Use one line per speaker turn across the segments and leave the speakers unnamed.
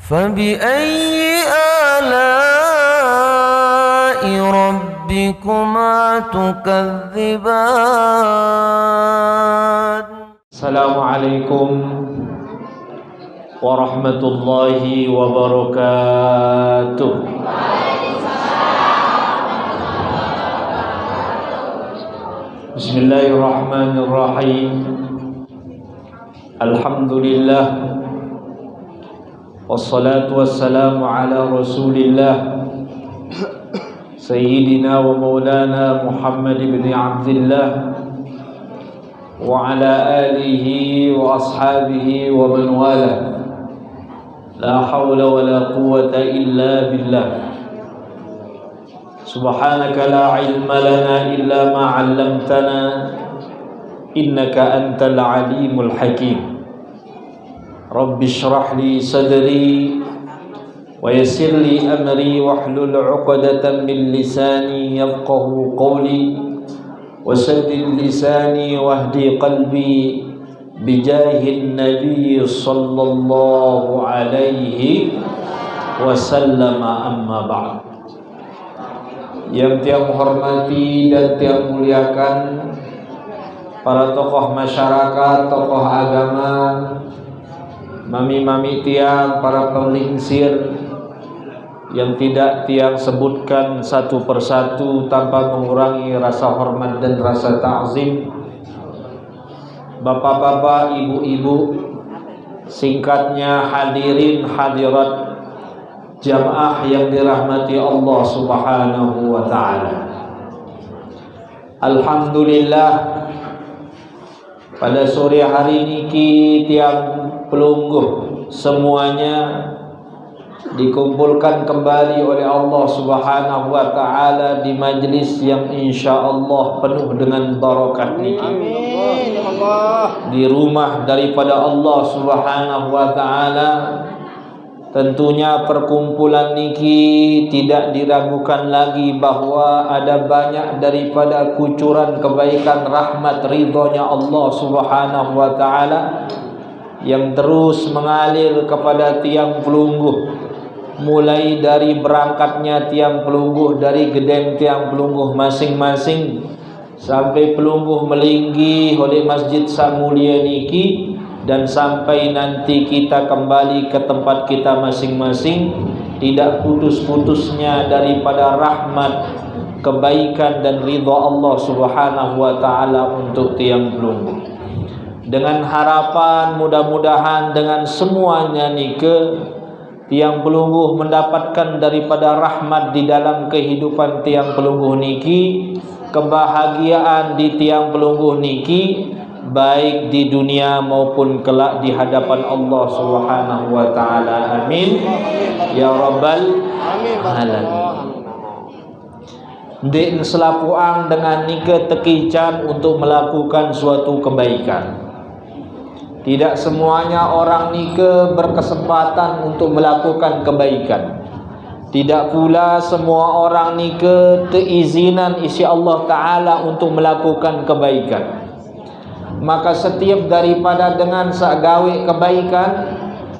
فبأي آلاء ربكما تكذبان.
السلام عليكم ورحمة الله وبركاته. بسم الله الرحمن الرحيم. الحمد لله والصلاة والسلام على رسول الله سيدنا ومولانا محمد بن عبد الله وعلى آله وأصحابه ومن والاه. لا حول ولا قوة إلا بالله. سبحانك لا علم لنا إلا ما علمتنا إنك أنت العليم الحكيم. رب اشرح لي صدري ويسر لي أمري واحلل عقدة من لساني يفقه قولي وسدد لساني واهدي قلبي بجاه النبي صلى الله عليه وسلم. أما بعد. Yang tiang hormati dan tiang muliakan para tokoh masyarakat, tokoh agama, mami-mami tiang, para penglingsir yang tidak tiang sebutkan satu persatu tanpa mengurangi rasa hormat dan rasa ta'zim. Bapak-bapak, ibu-ibu, singkatnya hadirin hadirat jamaah yang dirahmati Allah Subhanahu wa ta'ala. Alhamdulillah, pada sore hari ini tiang pelungguh semuanya dikumpulkan kembali oleh Allah Subhanahu wa ta'ala di majlis yang insyaallah penuh dengan barakah niki. Amin ya Allah. Di rumah daripada Allah Subhanahu wa ta'ala. Tentunya perkumpulan niki tidak diragukan lagi bahwa ada banyak daripada kucuran kebaikan rahmat ridhonya Allah Subhanahu wa ta'ala yang terus mengalir kepada tiang pelungguh, mulai dari berangkatnya tiang pelungguh dari gedeng tiang pelungguh masing-masing sampai pelungguh melinggi oleh Masjid Samulia niki, dan sampai nanti kita kembali ke tempat kita masing-masing, tidak putus-putusnya daripada rahmat, kebaikan dan ridha Allah Subhanahu wa ta'ala untuk tiang pelungguh. Dengan harapan mudah-mudahan dengan semuanya nike tiang pelungguh mendapatkan daripada rahmat di dalam kehidupan tiang pelungguh niki, kebahagiaan di tiang pelungguh niki, baik di dunia maupun kelak di hadapan Allah Subhanahu wa ta'ala. Amin ya rabbal alamin. Dek selapuang dengan nike tekican untuk melakukan suatu kebaikan. Tidak semuanya orang nike berkesempatan untuk melakukan kebaikan. Tidak pula semua orang nike keizinan isi Allah ta'ala untuk melakukan kebaikan. Maka setiap daripada dengan gawe kebaikan,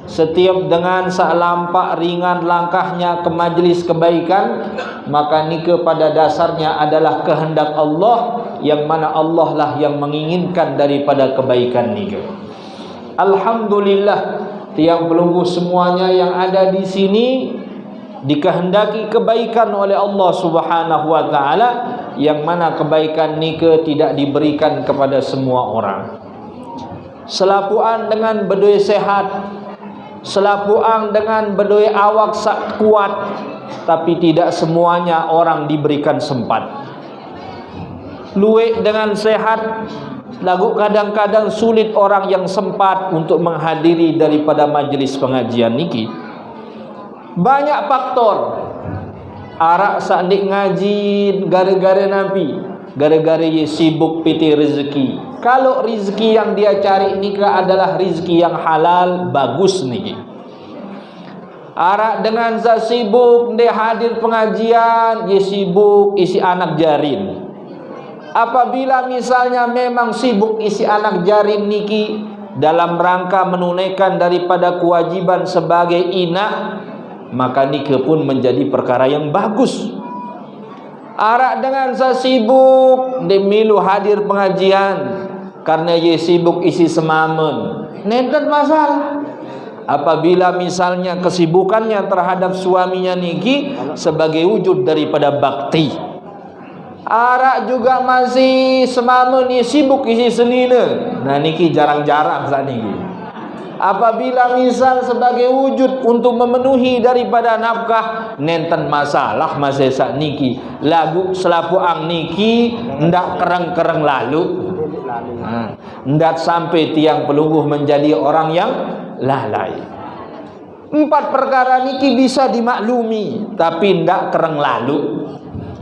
setiap dengan lampak ringan langkahnya ke majlis kebaikan, maka nike pada dasarnya adalah kehendak Allah, yang mana Allah lah yang menginginkan daripada kebaikan nike. Alhamdulillah, tiang pelungguh semuanya yang ada di sini dikehendaki kebaikan oleh Allah Subhanahu wa ta'ala, yang mana kebaikan nike tidak diberikan kepada semua orang. Selapuan dengan bedoi sehat, selapuan dengan bedoi awak kuat, tapi tidak semuanya orang diberikan sempat. Luwek dengan sehat, lagu kadang-kadang sulit orang yang sempat untuk menghadiri daripada majlis pengajian niki. Banyak faktor. Arak sandik ngaji gara-gara Nabi, gara-gara ye sibuk piti rezeki. Kalau rezeki yang dia cari nikah adalah rezeki yang halal, bagus niki. Arak dengan sibuk dia hadir pengajian, ye sibuk isi anak jarin. Apabila misalnya memang sibuk isi anak jarin niki, dalam rangka menunaikan daripada kewajiban sebagai inak, maka nikah pun menjadi perkara yang bagus. Arak dengan saya sibuk demilu hadir pengajian karena ia sibuk isi semamen, nenten masalah. Apabila misalnya kesibukannya terhadap suaminya niki sebagai wujud daripada bakti. Arak juga masih semamen ia sibuk isi senina. Nah niki jarang-jarang saat niki. Apabila misal sebagai wujud untuk memenuhi daripada nafkah, nenten masalah masa saat niki. Lagu selapu ang niki ndak kereng-kereng lalu. Ndak sampai tiang pelungguh menjadi orang yang lalai. 4 perkara niki bisa dimaklumi, tapi ndak kereng lalu.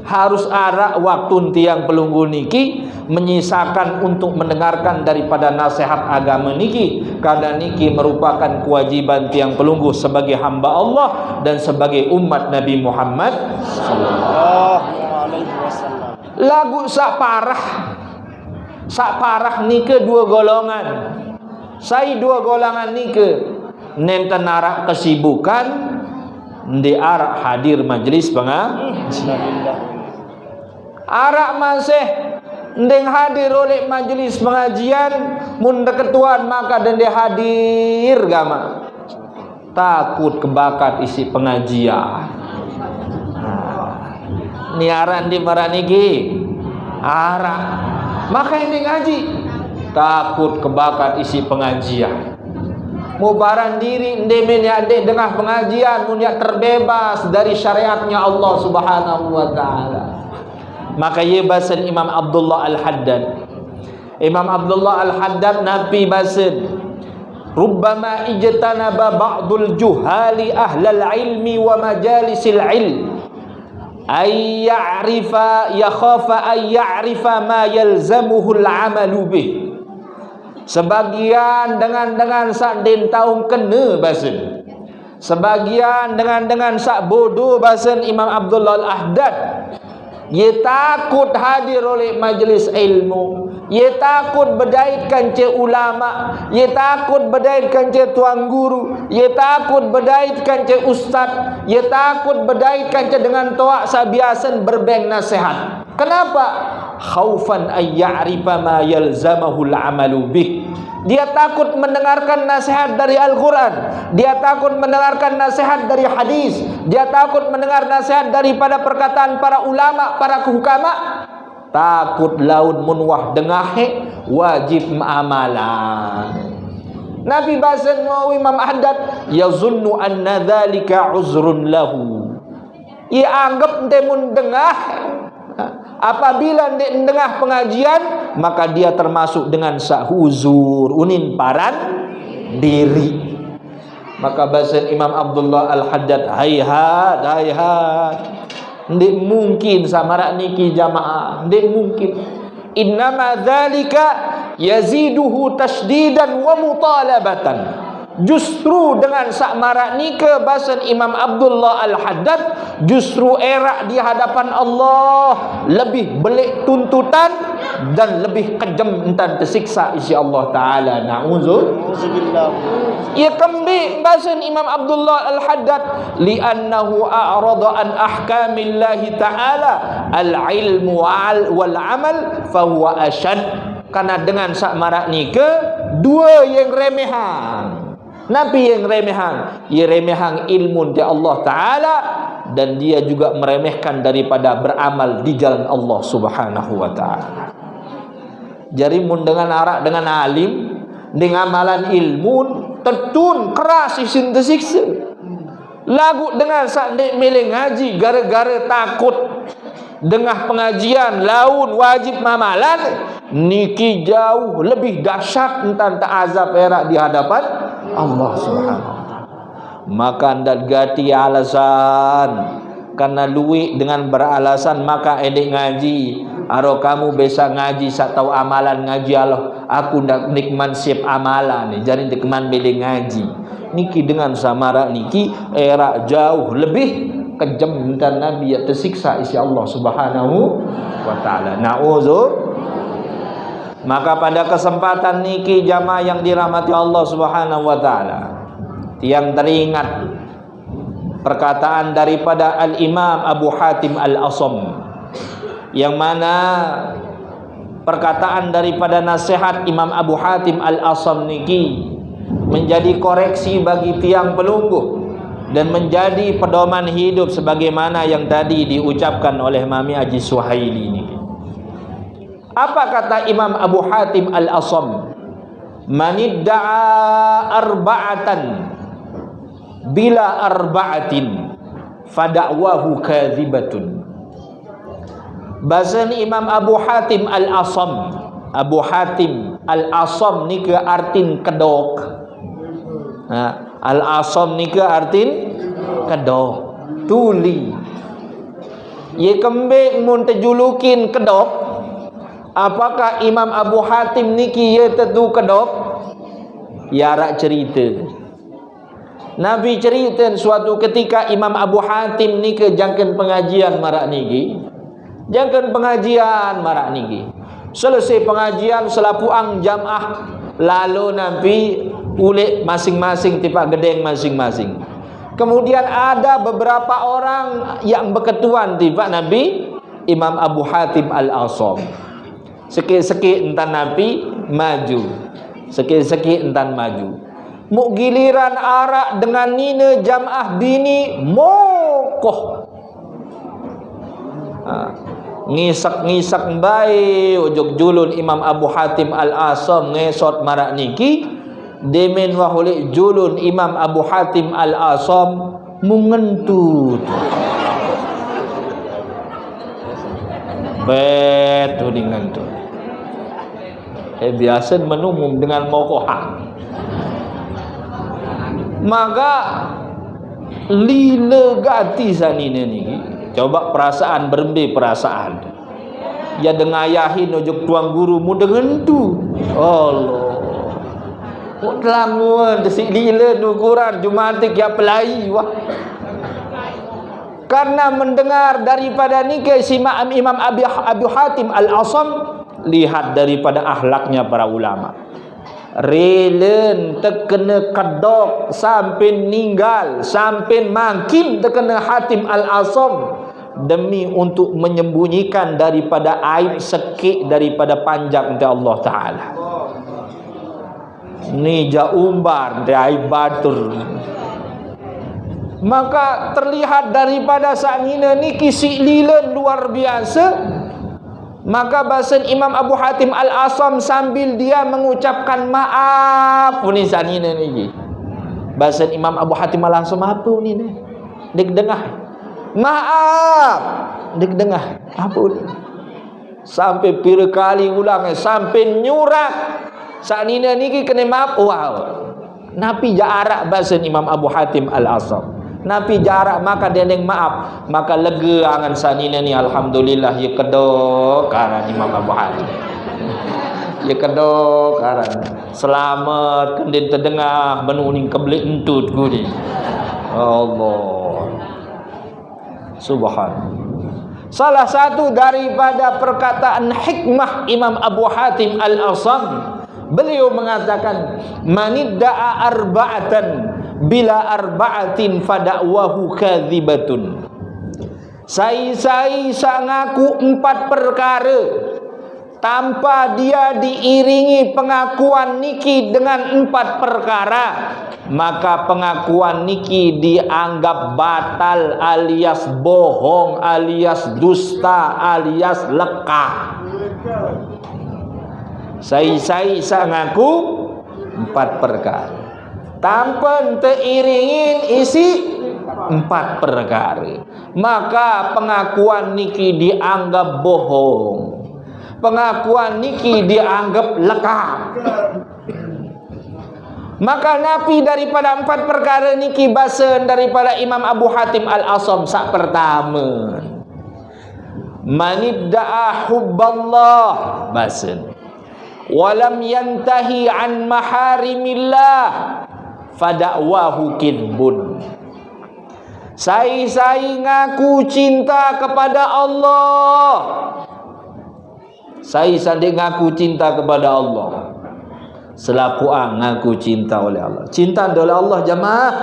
Harus ada waktu tiang pelunggu niki menyisakan untuk mendengarkan daripada nasihat agama niki, karena niki merupakan kewajiban tiang pelunggu sebagai hamba Allah dan sebagai umat Nabi Muhammad sallallahu alaihi wasallam. Lagu sak parah nike 2 golongan. Saya 2 golongan nike nenten arak kesibukan di arak hadir majlis pengajian. Arak masih ndeng hadir oleh majlis pengajian, mun ketuan maka dende hadir gama. Takut kebakat isi pengajian. Ni arak di maraniki arak. Maka ini ngaji. Takut kebakat isi pengajian. Mubaran diri ndemen ya dek dengah pengajian mun ya terbebas dari syariatnya Allah Subhanahu wa taala. Maka ye basen Imam Abdullah Al-Haddad. Imam Abdullah Al-Haddad nabi basen rubbama ijtanaba ba'dul juhali ahlal ilmi wa majalisil ilm ay ya'rifa yakhafa ay ya'rifa ma yalzamuhu al-amalu bih. Sebagian dengan sak den taung kena basen. Sebagian dengan sak bodoh basen Imam Abdullah Al-Haddad. Ia takut hadir oleh majlis ilmu. Ia takut berdaitkan ce ulama. Ia takut berdaitkan ce tuan guru. Ia takut berdaitkan ce ustaz. Ia takut berdaitkan ce dengan toak sabiasan berbeng nasihat. Kenapa? Khaufan ay ya'rifa ma yalzamahu al-amalu bih. Dia takut mendengarkan nasihat dari Al-Quran. Dia takut mendengarkan nasihat dari hadis. Dia takut mendengar nasihat daripada perkataan para ulama, para hukama. Takut laun munwah dengahe wajib amalan. Nabi basen mau Imam Haddad yazunnu anna dzalika uzrun lahu. Ia anggap temun dengah. Apabila dengah pengajian, maka dia termasuk dengan sahuzur unin paran diri. Maka bahasa Imam Abdullah Al-Haddad, hayhat ndik mungkin samarak niki jamaah, ndik mungkin. Innama dzalika yaziduhu tasdidan wa mutalabatan. Justru dengan sak marak nika bahasan Imam Abdullah Al-Haddad, justru era di hadapan Allah lebih belik tuntutan dan lebih kejam entan tersiksa isi Allah Ta'ala. Na'udzubillah. Ia kembali bahasan Imam Abdullah Al-Haddad li'annahu a'rada an ahkamillahi ta'ala al-ilmu wal amal fahuwa ashad. Karena dengan sak marak nika 2 yang remehan. Nabi yang remehan, ia remehan ilmu dari Allah Ta'ala, dan dia juga meremehkan daripada beramal di jalan Allah Subhanahu wa Ta'ala. Jadi mun dengan arak dengan alim, dengan amalan ilmu tertun keras isin tersiksa. Lagu dengan sak dek milih ngaji gara-gara takut dengah pengajian laun wajib mamalan, niki jauh lebih dahsyat entan azab erak di hadapan Allah Subhanahu wa taala. Maka ndak gati alasan karena luwi dengan beralasan maka edek ngaji. Aro kamu bisa ngaji sak tahu amalan ngaji Allah. Aku ndak nikman siap amalan ni. Jadi nikman beli ngaji. Niki dengan samara niki erak jauh lebih kejam dan Nabi tersiksa isi Allah Subhanahu wa taala. Maka pada kesempatan niki jamaah yang dirahmati Allah Subhanahu wa taala, tiang teringat perkataan daripada Al-Imam Abu Hatim Al-Asam, yang mana perkataan daripada nasihat Imam Abu Hatim Al-Asam niki menjadi koreksi bagi tiang pelungguh dan menjadi pedoman hidup sebagaimana yang tadi diucapkan oleh Mami Haji Suhaili niki. Apa kata Imam Abu Hatim Al-Asam? Manidda'a arba'atan bila arba'atin fada'wahu kadhibatun. Bahasa Imam Abu Hatim Al-Asam. Abu Hatim Al-Asam ni ke artin kedok. Al-Asam ni ke artin kedok, tuli. Ye kembing mun terjulukin kedok. Apakah Imam Abu Hatim niki ye tentu kedok? Ya rak cerita. Nabi cerita suatu ketika Imam Abu Hatim niki jangkeun pengajian marak niki. Jangkeun pengajian marak niki. Selesai pengajian selapuang jamaah lalu Nabi ulik masing-masing tipak gedeng masing-masing. Kemudian ada beberapa orang yang berketuan tipak Nabi Imam Abu Hatim Al-Asam. Sikit-sikit entan Nabi maju, sikit-sikit entan maju. Muk giliran arak dengan nina jamaah bini mokoh. Ngisak-ngisak baik ujug julun Imam Abu Hatim Al-Asam ngesot marak niki. Demen wahulik julun Imam Abu Hatim Al-Asam mengentut. Betul dengan tu. Biasa menumum dengan mokoha. Maka lila gati sanina ni. Coba perasaan berembe perasaan. Ya dengayahin ojuk tuang guru mu dengan tu. Allah. Kok lamun desik lila nuguran Jumatik ya pelai wah. Karena mendengar daripada nikah si Imam Abu Hatim Al-Asam, lihat daripada akhlaknya para ulama. Relen terkena kedok sampai meninggal, sampai makin terkena Hatim Al-Asam demi untuk menyembunyikan daripada aib sekik daripada panjang dari Allah Ta'ala. Ni jaumbar dari aib batur. Maka terlihat daripada sanina ni kisik lilen luar biasa. Maka bahasa Imam Abu Hatim Al-Asam sambil dia mengucapkan maaf ni sanina ni. Bahasa Imam Abu Hatim Al-Asam apa ni? Dik dengar. Maaf. Dik dengar. Apa ni? Sampai pira kali ulang, sampai nyurat. Sanina ni kena maaf. Wow. Nabi jarak bahasa Imam Abu Hatim Al-Asam. Nabi jarak maka deneng maaf, maka lega angan sanina ni alhamdulillah ya kedok karan Imam Abu Hatim. Ya kedok karan. Selamat kendin terdengar menuning kebelik entut ku ni. Allah. Subhanallah. Salah satu daripada perkataan hikmah Imam Abu Hatim Al-Asam, beliau mengatakan manidda'a arba'atan bila arba'atin fada'wahu kadhibatun. Sai-sai sangaku 4 perkara tanpa dia diiringi pengakuan niki dengan 4 perkara, maka pengakuan niki dianggap batal alias bohong alias dusta alias lekah. Sai-sai sangaku 4 perkara tanpa teiringin isi 4 perkara, maka pengakuan niki dianggap bohong, pengakuan niki dianggap lekah. Maka napi daripada 4 perkara niki bahasa daripada Imam Abu Hatim Al-Asam sak pertama, manidda'a hubballah bahasa walam yantahi an maharimillah fada'wahu kidbun. Saya ngaku cinta kepada Allah, Saya sandi ngaku cinta kepada Allah. Selaku ngaku cinta oleh Allah. Cinta oleh Allah jamaah.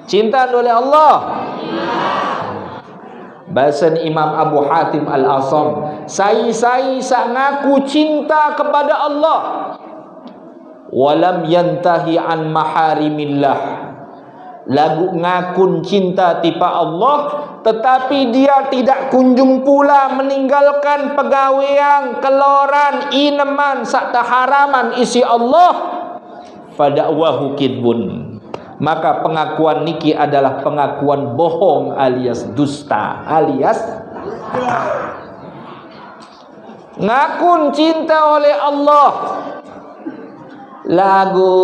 Cinta oleh Allah. Bahasa Imam Abu Hatim Al-Asam, saya ngaku cinta kepada Allah. Walam yantahi an maharimillah. Lagu ngakun cinta tipa Allah, tetapi dia tidak kunjung pula meninggalkan pegawaian, keloran, ineman, sakta haraman isi Allah. Fada'wahu kidbun. Maka pengakuan niki adalah pengakuan bohong alias dusta alias ngakun cinta oleh Allah. Lagu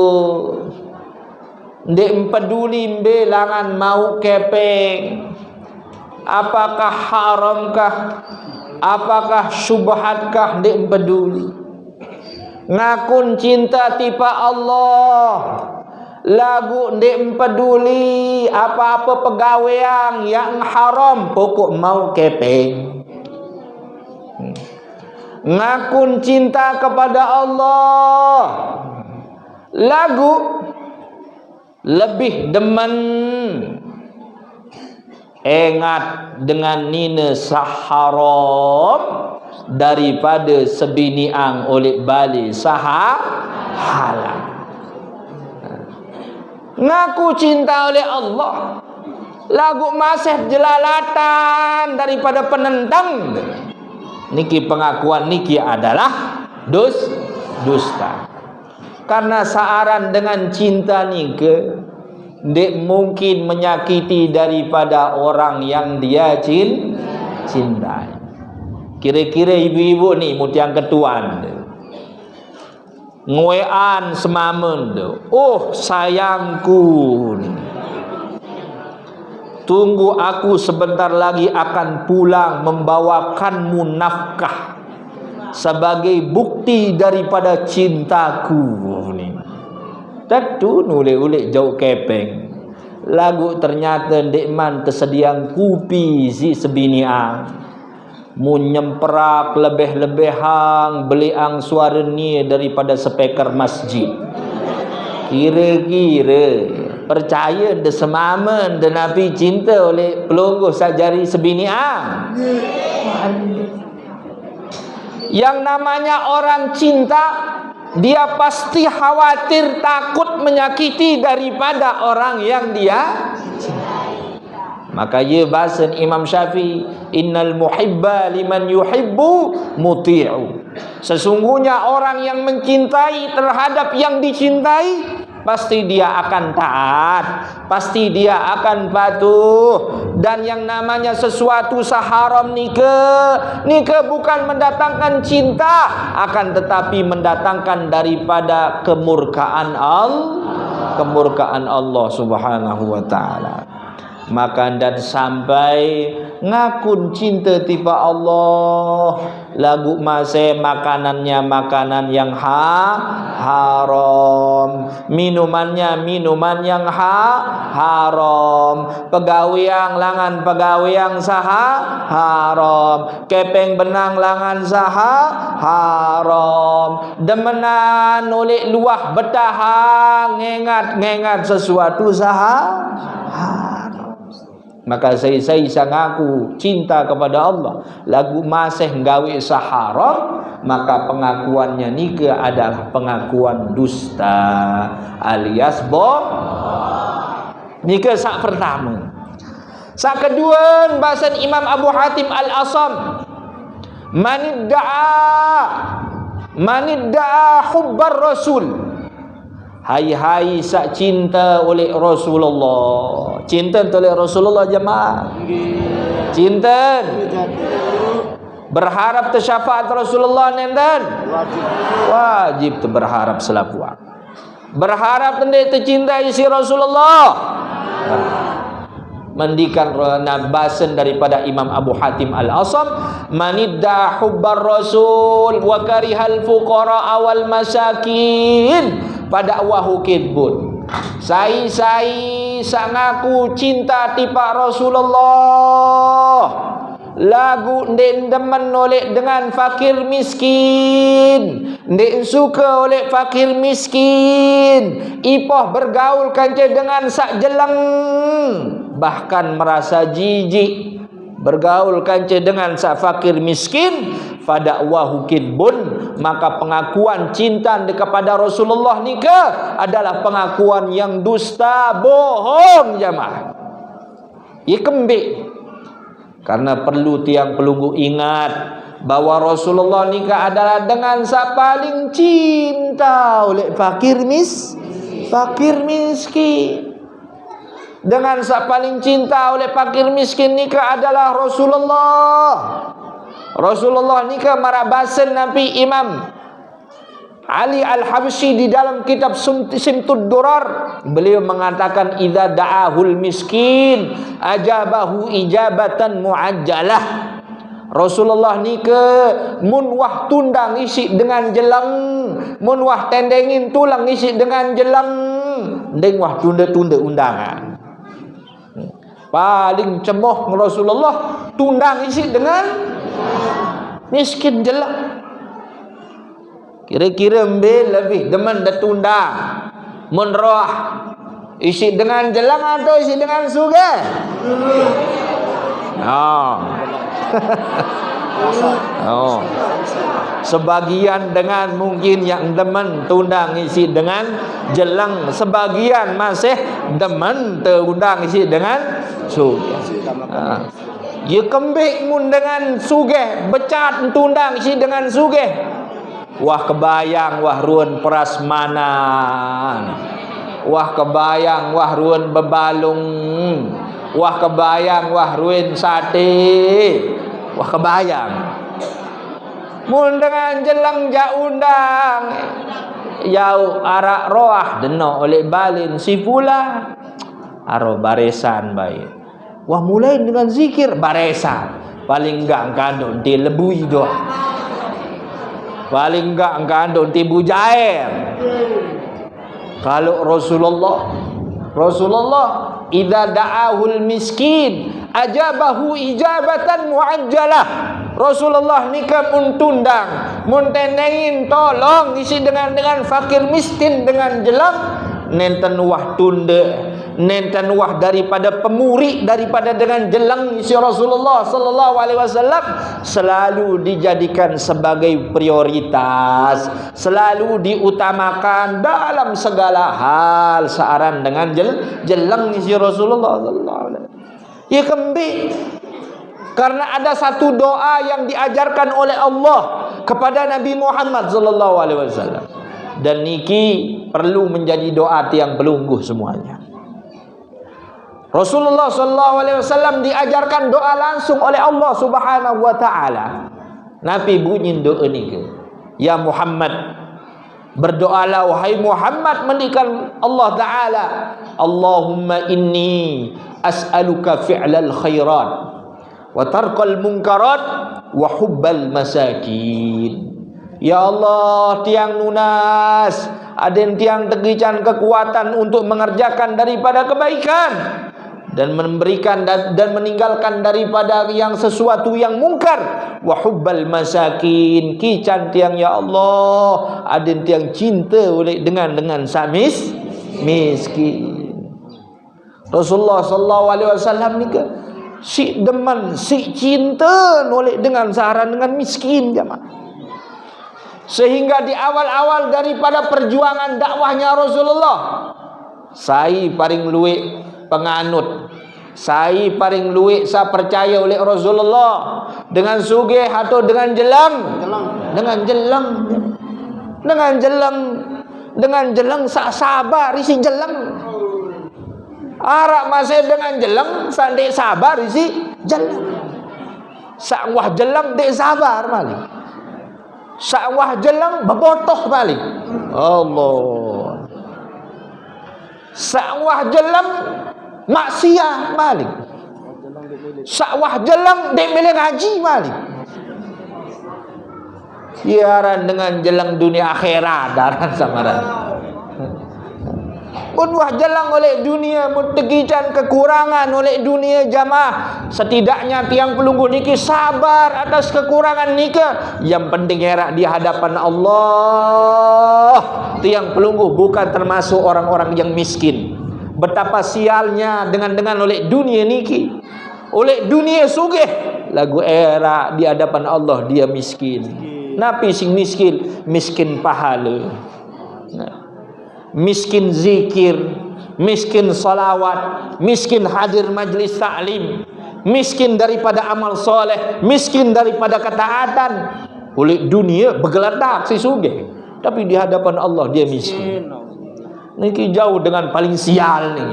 ndek peduli belangan mau kepeng, apakah haramkah, apakah syubhatkah, ndek peduli. Ngakun cinta tipa Allah, lagu ndek peduli apa-apa pegawaian yang haram, pokok mau kepeng. Ngakun cinta kepada Allah, lagu lebih demen ingat dengan nina saharam daripada sebiniang oleh bali saha halal. Ngaku cinta oleh Allah, lagu masih jelalatan daripada penentang. Niki pengakuan niki adalah dusta. Karena saaran dengan cinta niki ndek mungkin menyakiti daripada orang yang dia cintai. Kira-kira ibu-ibu ni mutiang ketuan nguean semamen tu, oh sayangku ni, tunggu aku sebentar lagi akan pulang membawakanmu nafkah sebagai bukti daripada cintaku ni. Tentu nulek-ulek jauh kepeng. Lagu ternyata dekman tersediang kupi si sebiniang. Mu nyemperak lebih-lebihang beliang suara ni daripada speaker masjid. Kira-kira percaya de semamen de Nabi cinta oleh pelungguh sajari sebiniang. Yang namanya orang cinta, dia pasti khawatir takut menyakiti daripada orang yang dia cintai. Maka ia bahasa Imam Syafi'i, innal muhibba liman yuhibbu muti'u. Sesungguhnya orang yang mencintai terhadap yang dicintai, pasti dia akan taat, pasti dia akan patuh. Dan yang namanya sesuatu saharam nikah bukan mendatangkan cinta, akan tetapi mendatangkan daripada kemurkaan Allah Subhanahu wa taala. Maka dan sampai ngakun cinta tiba Allah, lagu masih makanannya makanan yang haram, minumannya minuman yang haram, pegawaian langan pegawaian haram, kepeng benang langan haram, demenan oleh luah betahang ngengat sesuatu haram. Maka saya ngaku cinta kepada Allah, lagu masih gawe saharam, maka pengakuannya nika adalah pengakuan dusta alias bohong. Nika sak pertama. Sak kedua bahasa Imam Abu Hatim Al-Asam, manidda'a hubbar rasul. Hai sak cinta oleh Rasulullah. Cinta oleh Rasulullah jemaah. Cinta. Berharap tersyafaat Rasulullah nenten. Wajib tu berharap selaku. Berharap tende tercintai si Rasulullah. Mandikan nabasan daripada Imam Abu Hatim Al-Asam, manidda hubbar rasul wa karihal fuqara wal masakin pada wahu kidbun. Saya sangaku cinta tipa Rasulullah, lagu ndek demen oleh dengan fakir miskin, ndek suka oleh fakir miskin, ipoh bergaul kance dengan sak jeleng, bahkan merasa jijik bergaul kance dengan sak fakir miskin, fada'wahu kidbun, maka pengakuan cinta kepada Rasulullah nika adalah pengakuan yang dusta, bohong jamaah. Ia kembik. Karena perlu tiang pelunggu ingat bahwa Rasulullah nikah adalah dengan sak paling cinta oleh fakir miskin. Dengan sak paling cinta oleh fakir miskin nikah adalah Rasulullah. Rasulullah nikah marabasan Nabi Imam Ali Al-Habsyi di dalam kitab Simtud Durar, beliau mengatakan idza da'ahul miskin ajabahu ijabatan muajjalah. Rasulullah nike mun wah tundang isi dengan jelang, mun wah tendengin tulang isi dengan jelang, deng wah tunda-tunda undangan. Paling cemoh Rasulullah tundang isi dengan miskin jelang. Kira-kira lebih demen datundang munroh isi dengan jelang atau isi dengan sugih? Oh. Sebagian dengan mungkin yang demen tundang isi dengan jelang, sebagian masih demen tundang isi dengan sugih. Ya kembik mun dengan sugih, becat tundang isi dengan sugih. Wah kebayang wah ruan prasmanan, wah kebayang wah ruan bebalung, wah kebayang wah ruin sate, wah kebayang. Mun dengan jelang jaundang jauh arak roah deno oleh balin si pula aro baresan baik. Wah mulai dengan zikir baresan, paling enggak kandung di lebui doh. Paling enggak kandung di bujair. Kalau Rasulullah idza da'ahul miskin ajabahu ijabatan muajjalah. Rasulullah nikah pun tundang, mun tendengin tolong isi dengan fakir miskin dengan jelang, nenten wah tunda, nenten wah daripada pemuri, daripada dengan jelang isi Rasulullah sallallahu alaihi wasallam selalu dijadikan sebagai prioritas, selalu diutamakan dalam segala hal searan dengan jelang isi Rasulullah sallallahu alaihi wasallam. Ya kembali karena ada satu doa yang diajarkan oleh Allah kepada Nabi Muhammad sallallahu alaihi wasallam, dan niki perlu menjadi doa tiang pelungguh semuanya. Rasulullah sallallahu alaihi wasallam diajarkan doa langsung oleh Allah Subhanahu wa taala. Nabi bunyi doa niki, ya Muhammad, berdoalah wahai Muhammad mendikan Allah taala, Allahumma inni as'aluka fi'lal khairat wa tarkal munkarat wa hubbal masakin. Ya Allah, tiang nunas, aden tiang tegican kekuatan untuk mengerjakan daripada kebaikan dan memberikan dan meninggalkan daripada yang sesuatu yang mungkar. Wa hubbal masakin, kican tiang ya Allah, aden tiang cinta oleh dengan samis miskin. Rasulullah sallallahu alaihi wasallam ni ke si demen, si cinta nolak dengan saran dengan miskin jemaah. Sehingga di awal-awal daripada perjuangan dakwahnya Rasulullah, saya paling luik penganut, saya paling luik saya percaya oleh Rasulullah dengan sugih atau dengan jelang, dengan jelang sak sabar isi jelang. Arak masih dengan jelang sandek sabar isi jelang. Sak wah jelang dek sabar malik. Sak wah jelang bebotoh malik. Allah. Sak wah jelang maksiat malik. Sak wah jelang dek milih ngaji malik. Siaran dengan jelang dunia akhirat daran samaran. Buah jalan oleh dunia, tegijan kekurangan oleh dunia jamaah. Setidaknya tiang pelunggu niki sabar atas kekurangan nika. Yang penting erak di hadapan Allah. Tiang pelunggu bukan termasuk orang-orang yang miskin. Betapa sialnya dengan oleh dunia niki. Oleh dunia sugih, lagu erak di hadapan Allah dia miskin. Napi sing miskin, miskin pahala. Miskin zikir, miskin salawat, miskin hadir majlis ta'lim, miskin daripada amal soleh, miskin daripada ketaatan. Oleh dunia bergeletak si sugih, tapi di hadapan Allah dia miskin. Niki jauh dengan paling sial ni.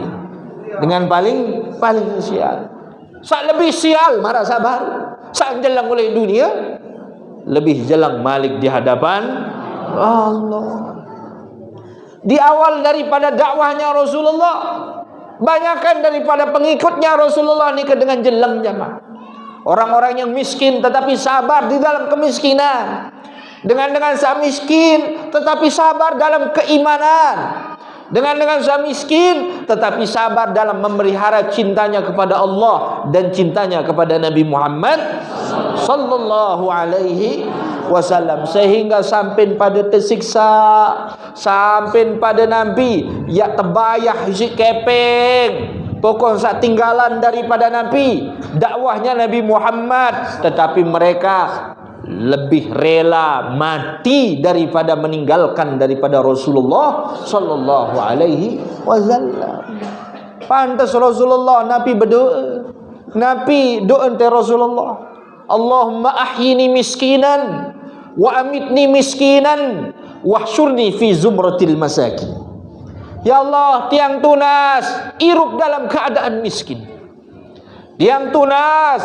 Dengan paling sial. Sak lebih sial marah sabar. Sak jelang oleh dunia, lebih jelang malik di hadapan Allah. Di awal daripada dakwahnya Rasulullah, banyakkan daripada pengikutnya Rasulullah ni dengan jelang jamaah. Orang-orang yang miskin tetapi sabar di dalam kemiskinan. Dengan sa miskin tetapi sabar dalam keimanan. Dengan sa miskin tetapi sabar dalam memelihara cintanya kepada Allah dan cintanya kepada Nabi Muhammad sallallahu alaihi wasallam, sehingga sampai pada tersiksa, sampai pada Nabi ya terbayah isi keping. Pokok sak tinggalan daripada Nabi, dakwahnya Nabi Muhammad, tetapi mereka lebih rela mati daripada meninggalkan daripada Rasulullah sallallahu alaihi wasallam. Pantas Rasulullah Nabi berdoa. Nabi doa ante Rasulullah, Allahumma ahyini miskinan wa amitni miskinan wahsyurni fi zumratil masakin. Ya Allah, tiang tunas hirup dalam keadaan miskin. Tiang tunas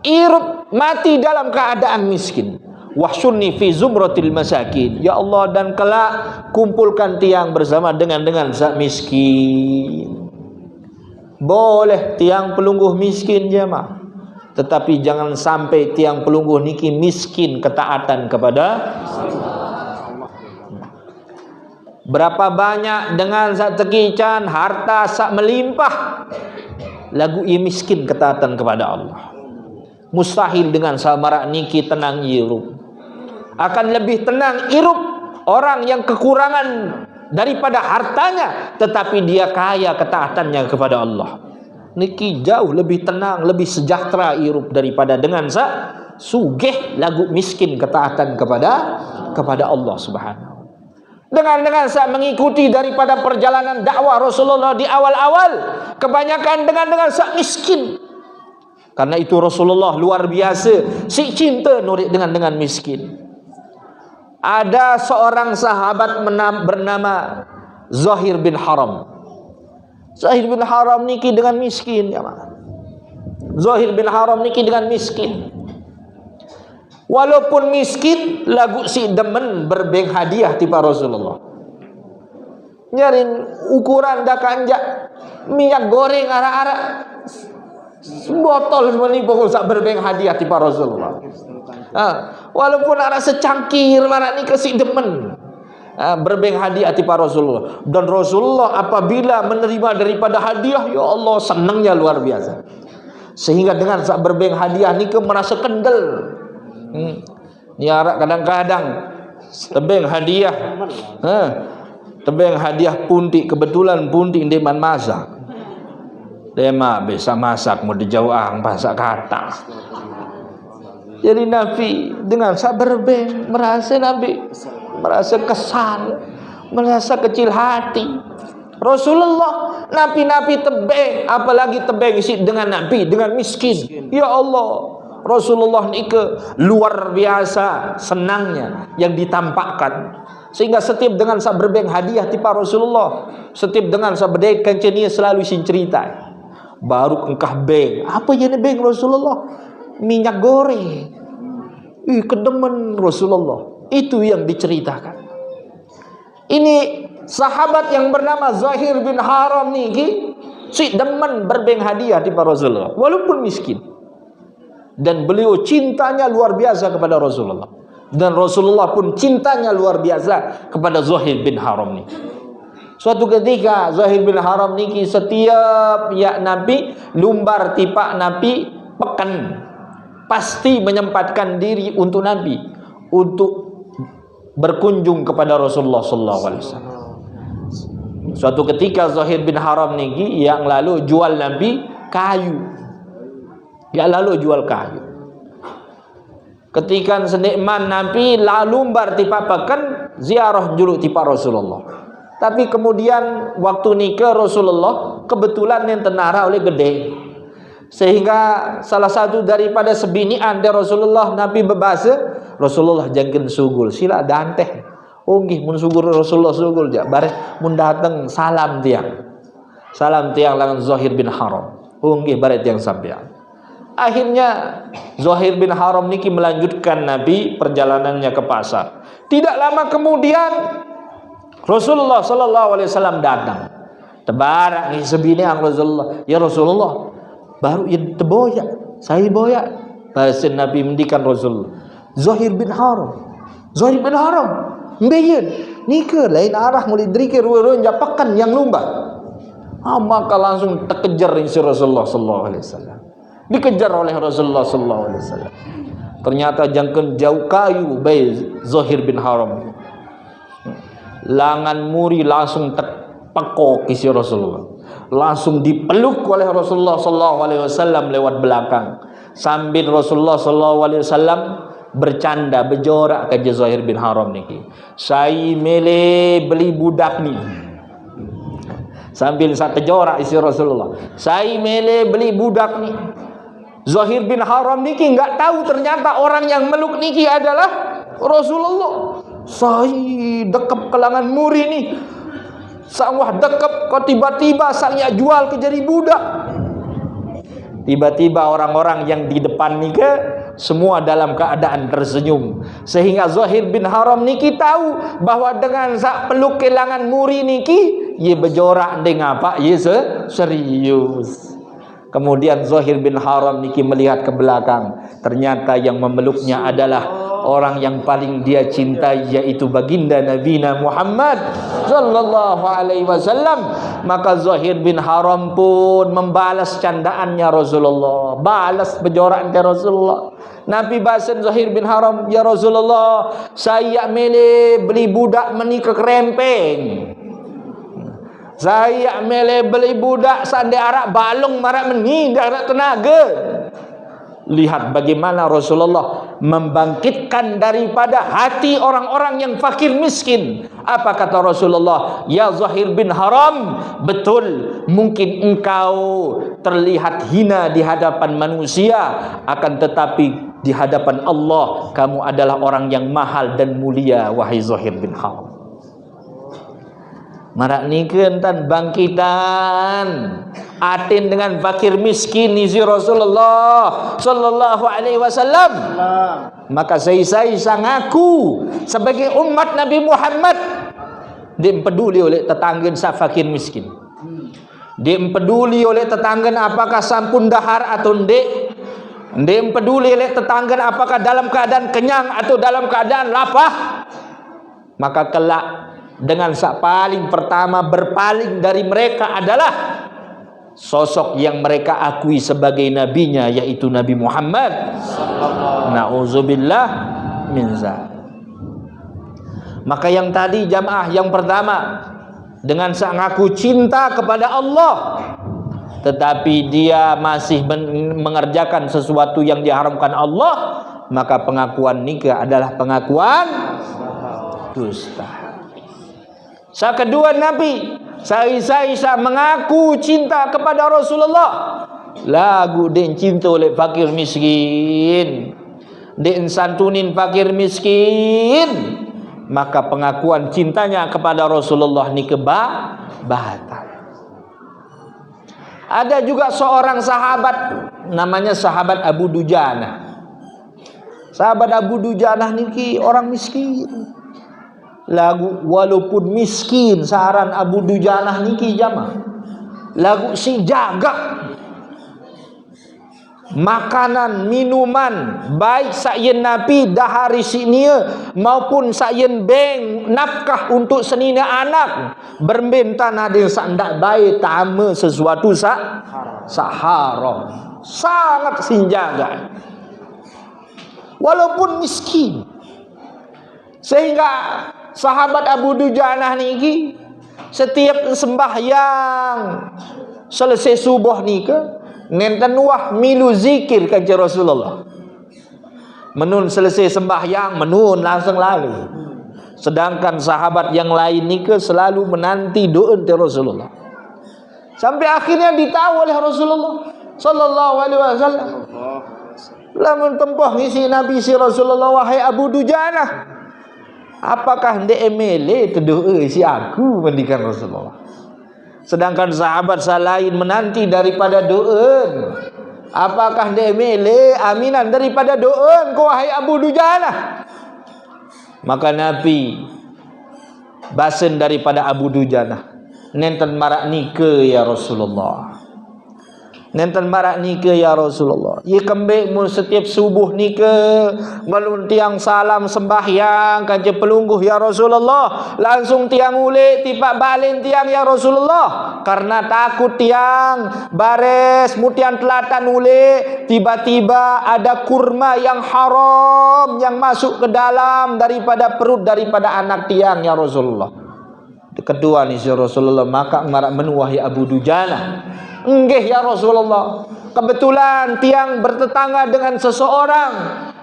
hirup mati dalam keadaan miskin. Wahsyurni fi zumratil masakin. Ya Allah, dan kelak kumpulkan tiang bersama dengan sak miskin. Boleh tiang pelungguh miskin jemaah, tetapi jangan sampai tiang pelungguh niki miskin ketaatan kepada Allah. Berapa banyak dengan sak tekican harta sak melimpah, lagu ia miskin ketaatan kepada Allah. Mustahil dengan samarak niki tenang irup. Akan lebih tenang irup orang yang kekurangan daripada hartanya tetapi dia kaya ketaatannya kepada Allah. Niki jauh lebih tenang, lebih sejahtera irup daripada dengan sugih lagu miskin ketaatan kepada Allah Subhanahu. Dengan mengikuti daripada perjalanan dakwah Rasulullah di awal-awal, kebanyakan dengan miskin. Karena itu Rasulullah luar biasa si cinta nurik dengan miskin. Ada seorang sahabat bernama Zuhair bin Haram. Zuhair bin Haram niki dengan miskin ya mak. Zuhair bin Haram niki dengan miskin. Walaupun miskin, lagu si demen berbeng hadiah tiba Rasulullah. Nyarin ukuran dah kanjak minyak goreng arak-arak botol semua ni pokok sak berbeng hadiah tiba Rasulullah. Walaupun ada secangkir marak ni kasih demen berbeng hadiah tiba Rasulullah. Dan Rasulullah apabila menerima daripada hadiah, ya Allah senangnya luar biasa. Sehingga dengan sak berbeng hadiah ni ke merasa kendel. Nyarak kadang-kadang tebeng hadiah, tebeng hadiah puntik, kebetulan puntik dia man masak. Dia mak bisa masak mau dijauang bahasa kata. Jadi Nabi dengan sabar merasa kesal, merasa kecil hati. Rasulullah Nabi tebeng, apalagi tebeng isi dengan Nabi dengan miskin. Ya Allah, Rasulullah ni luar biasa senangnya yang ditampakkan. Sehingga setiap dengan sa berbeng hadiah tipa Rasulullah, setiap dengan sa berdek kancenia selalu sin cerita. Baru engkah beng, apa yang beng Rasulullah? Minyak goreng. Kedemen Rasulullah. Itu yang diceritakan. Ini sahabat yang bernama Zuhair bin Haram ni si demen berbeng hadiah tipa Rasulullah walaupun miskin. Dan beliau cintanya luar biasa kepada Rasulullah. Dan Rasulullah pun cintanya luar biasa kepada Zuhair bin Haram ni. Suatu ketika Zuhair bin Haram niki setiap ya Nabi lumbar tipak Nabi pekan pasti menyempatkan diri untuk Nabi untuk berkunjung kepada Rasulullah sallallahu alaihi wasallam. Suatu ketika Zuhair bin Haram niki yang lalu jual Nabi kayu. Ya lalu jual kayu. Ketika senikman Nabi lalu bar tipa pekan ziarah julu tipa Rasulullah. Tapi kemudian waktu nikah Rasulullah kebetulan yang tenara oleh gede. Sehingga salah satu daripada sebinian dari Rasulullah Nabi berbahasa Rasulullah jangan sugul sila danteh. Nggih mun sugul Rasulullah sugul ja baris mun dateng salam tiang. Salam tiang langan Zuhair bin Haram. Nggih baris tiang sampean. Akhirnya Zuhair bin Haram niki melanjutkan Nabi perjalanannya ke pasar. Tidak lama kemudian Rasulullah sallallahu alaihi wasallam datang. Tebarak ni sebinian Rasulullah. Ya Rasulullah, baru ya teboya. Saya boya. Bahasa Nabi mendikan Rasulullah. Zuhair bin Haram. Zuhair bin Haram. Mbeyen nikah lain arah mulai drike ruang japakan yang lumba. Maka langsung terkejar si Rasulullah sallallahu alaihi wasallam. Dikejar oleh Rasulullah sallallahu alaihi wasallam. Ternyata jangken jauh kayu bayi Zuhair bin Haram. Langan muri langsung terpekok isi Rasulullah. Langsung dipeluk oleh Rasulullah sallallahu alaihi wasallam lewat belakang. Sambil Rasulullah sallallahu alaihi wasallam bercanda berjorak ke Zuhair bin Haram niki. Saya mele beli budak ni. Sambil saya terjorak isi Rasulullah. Saya mele beli budak ni. Zuhair bin Haram niki enggak tahu ternyata orang yang meluk niki adalah Rasulullah. Saya dekap kelangan muri ni. Sawah dekap kau tiba-tiba saya jual ke jadi budak. Tiba-tiba orang-orang yang di depan nika semua dalam keadaan tersenyum. Sehingga Zuhair bin Haram niki tahu bahwa dengan sak peluk kelangan muri niki ye berjorak dengan apa? Ye serius. Kemudian Zuhair bin Haram niki melihat ke belakang. Ternyata yang memeluknya adalah orang yang paling dia cintai, yaitu baginda Nabi Muhammad sallallahu alaihi wasallam. Maka Zuhair bin Haram pun membalas candaannya Rasulullah, balas berjorak ke Rasulullah. Nabi bahasan Zuhair bin Haram, ya Rasulullah, saya mele beli budak menikah kerempeng. Saya mele beli budak sande arak balung marak meni arak tenaga. Lihat bagaimana Rasulullah membangkitkan daripada hati orang-orang yang fakir miskin. Apa kata Rasulullah? Ya Zuhair bin Haram, betul mungkin engkau terlihat hina di hadapan manusia, akan tetapi di hadapan Allah kamu adalah orang yang mahal dan mulia, wahai Zuhair bin Haram. Marak nikeun tan bangkitan atin dengan fakir miskin isi Rasulullah sallallahu alaihi wasallam. Maka saya sangaku sebagai umat Nabi Muhammad dia peduli oleh tetangga sa fakir miskin. Dia peduli oleh tetangga apakah sampun dahar atau ndek. Dia peduli oleh tetangga apakah dalam keadaan kenyang atau dalam keadaan lapar. Maka kelak dengan sak paling pertama berpaling dari mereka adalah sosok yang mereka akui sebagai nabinya, yaitu Nabi Muhammad. Nauzubillah min zalik. Maka yang tadi jamaah yang pertama dengan sak ngaku cinta kepada Allah, tetapi dia masih mengerjakan sesuatu yang diharamkan Allah, maka pengakuan nikah adalah pengakuan dusta. Sa kedua Nabi, saya mengaku cinta kepada Rasulullah. Lagu den cinta oleh fakir miskin, den santunin fakir miskin, maka pengakuan cintanya kepada Rasulullah ni batal. Ada juga seorang sahabat namanya sahabat Abu Dujanah. Sahabat Abu Dujanah niki orang miskin. Lagu walaupun miskin saran Abu Dujanah niki jama. Lagu si jaga. makanan, minuman, baik sayen Nabi dahari sinia maupun sayen beng nafkah untuk senina anak, berbentan ada sak ndak baik tama sesuatu sak haram. Sangat sinjaga. Walaupun miskin. Sehingga sahabat Abu Dujanah niki setiap sembahyang selesai subuh nika nenten wah milu zikir kanjeng Rasulullah. Menun selesai sembahyang menun langsung lalu. Sedangkan sahabat yang lain nika selalu menanti doa Rasulullah. Sampai akhirnya ditahu oleh Rasulullah sallallahu alaihi wasallam. Lamun tempoh ngisi Nabi si Rasulullah, wahai Abu Dujanah, apakah ndek emele doa si aku mendikan Rasulullah? Sedangkan sahabat lain menanti daripada doa. Apakah ndek emele aminan daripada doa kau wahai Abu Dujanah? Maka Nabi basen daripada Abu Dujanah, nenten marak nike ya Rasulullah. Nenten marak nike ya Rasulullah. Ye kembek mun setiap subuh nike balun tiang salam sembahyang kanjeng pelungguh ya Rasulullah, langsung tiang ule tipak balen tiang ya Rasulullah, karena takut tiang bares mutian telatan ule tiba-tiba ada kurma yang haram yang masuk ke dalam daripada perut daripada anak tiang ya Rasulullah. Kedua ni ya Rasulullah, maka marak menuahi Abu Dujanah. Enggih ya Rasulullah, kebetulan tiang bertetangga dengan seseorang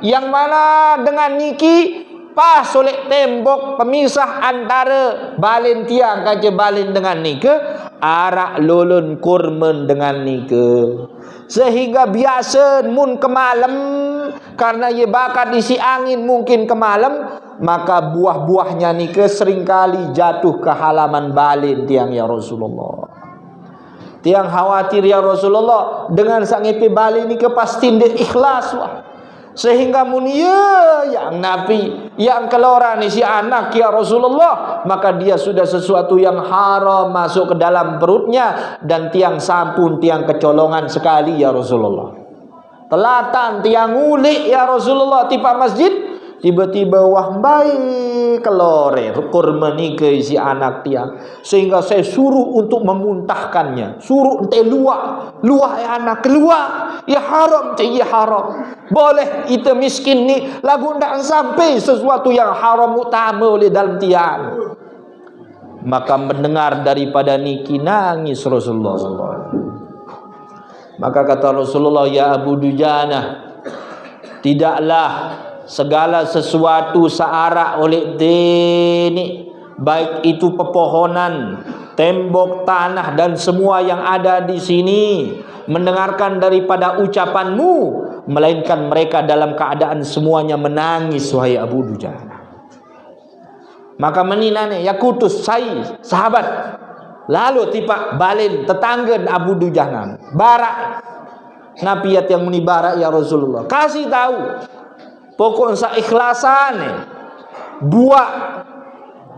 yang mana dengan niki pas oleh tembok pemisah antara balen tiang kaje balen dengan nike arak lolon kurmen dengan nike, sehingga biasa mun kemalam karena ye bakat isi angin mungkin kemalam, maka buah-buahnya nike seringkali jatuh ke halaman balen tiang ya Rasulullah. Tiang khawatir ya Rasulullah dengan sangipi balik ni ke pasti ndek ikhlas wah. Sehingga munia yang Nabi yang kelora ni si anak ya Rasulullah, maka dia sudah sesuatu yang haram masuk ke dalam perutnya, dan tiang sampun tiang kecolongan sekali ya Rasulullah. Telatan tiang ulik ya Rasulullah tipa masjid, tiba-tiba wah baik kelore kurma ni ke si anak tiang, sehingga saya suruh untuk memuntahkannya, suruh ente luah ya anak keluar ya haram ya haram. Boleh itu miskin ni lagu ndak sampai sesuatu yang haram utama oleh dalam tiang. Maka mendengar daripada niki nangis Rasulullah sallallahu alaihi wasallam. Maka kata Rasulullah, ya Abu Dujanah, tidaklah segala sesuatu searak oleh dini, baik itu pepohonan, tembok, tanah dan semua yang ada di sini mendengarkan daripada ucapanmu, melainkan mereka dalam keadaan semuanya menangis wahai Abu Dujanah. Maka meninane ya kutus sai sahabat lalu tipak balen tetangga Abu Dujanah barak nabiat yang muni barak ya Rasulullah, kasih tahu pokok sa ikhlasan buat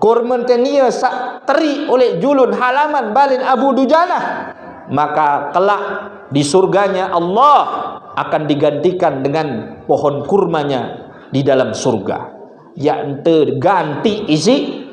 korban tenia sak teri oleh julun halaman balen Abu Dujanah, maka kelak di surganya Allah akan digantikan dengan pohon kurmanya di dalam surga, yang terganti isi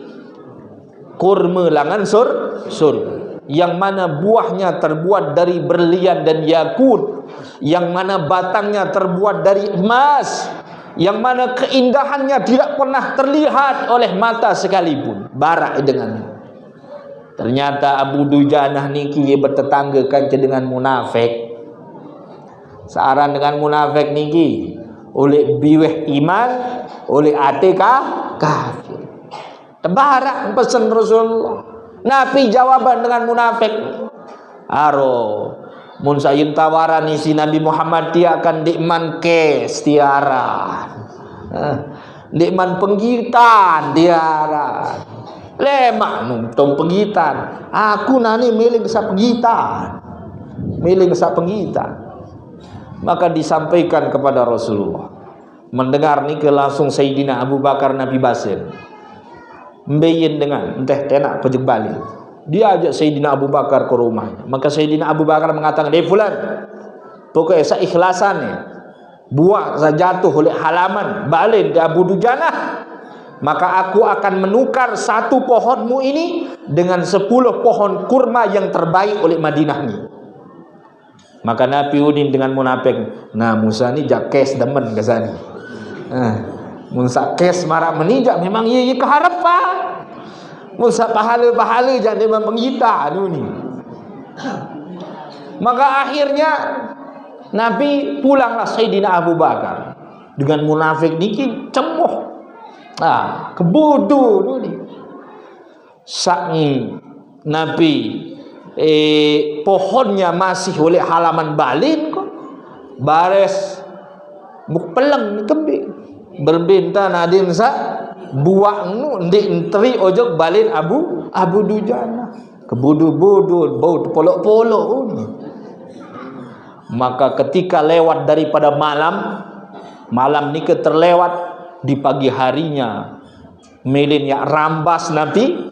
kurma langan surga, yang mana buahnya terbuat dari berlian dan yakut, yang mana batangnya terbuat dari emas, yang mana keindahannya tidak pernah terlihat oleh mata sekalipun. Barak dengan ternyata Abu Dujanah niki bertetangga kanca dengan munafik. Searan dengan munafik niki oleh biweh iman, oleh ate kafir. Tebarak pesan Rasulullah. Nabi jawaban dengan munafik. Aro mun sayin tawaran isi Nabi Muhammad dia akan dikman kes tiara, dikman penggitan tiara, lemak nuntung penggitan. Aku nani milik sa penggitan, milik sa penggitan. Maka disampaikan kepada Rasulullah. Mendengar ni ke langsung Sayyidina Abu Bakar Nabi Basin mbeyin dengan entah tenak pejek balik. Dia ajak Sayyidina Abu Bakar ke rumahnya. Maka Sayyidina Abu Bakar mengatakan, "Fulan, pokoknya seikhlasan ni buah jatuh oleh halaman balin di Abu Dujanah, maka aku akan menukar satu pohonmu ini dengan 10 pohon kurma yang terbaik oleh Madinah ni. Maka Nabi Udin dengan munafik, nah Musa ni jak kes demen ke sana. Musa kes marak menijak memang ia keharapan. Musa pahala-pahala jak dia menggita ni. Maka akhirnya Nabi pulanglah Sayyidina Abu Bakar dengan munafik ni cemuh. Kebodoh ni. Sakni Nabi pohonnya masih oleh halaman balin kok. Bares buk peleng kembik. Berbinta nadim sa buak nu ndik entri ojok balin Abu Dujanah. Kebodoh-bodoh bau polok-polok ni. Maka ketika lewat daripada malam ni ke terlewat di pagi harinya melin yang rambas Nabi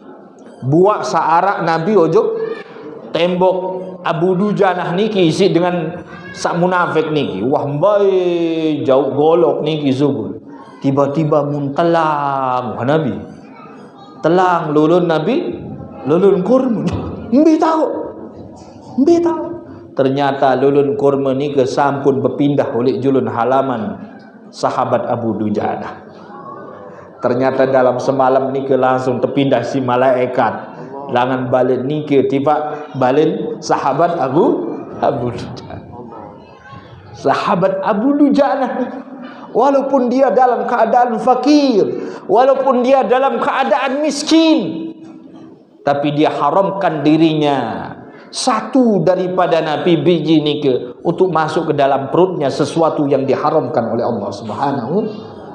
buak searak Nabi ojok tembok Abu Dujanah niki isi dengan sak munafik niki. Wah baik jauh golok niki zubul. Tiba-tiba muntelang Nabi. Telang lulun Nabi, lulun kurma. Mbi tahu. Ternyata lulun kurma ni ke sampun berpindah oleh julun halaman sahabat Abu Dujanah. Ternyata dalam semalam ni ke langsung terpindah si malaikat. Langan balin ni ke tiba balin sahabat Abu Dujanah. Sahabat Abu Dujanah walaupun dia dalam keadaan fakir, walaupun dia dalam keadaan miskin, tapi dia haramkan dirinya satu daripada Nabi biji ni ke untuk masuk ke dalam perutnya sesuatu yang diharamkan oleh Allah Subhanahu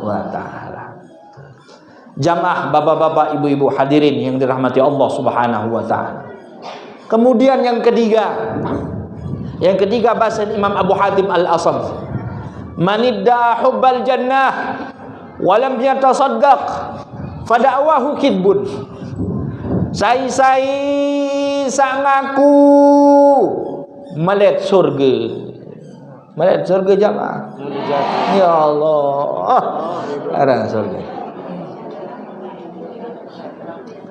wa taala. Jamaah bapak-bapak, ibu-ibu hadirin yang dirahmati Allah Subhanahu wa taala. Kemudian yang ketiga bahasa Imam Abu Hatim Al-Asam, manidda hubbal jannah walam yatasaddaq fada'wahu kidbun. Sai sangaku melet surga. Melet surga jamaah. Ya Allah. Ada surga.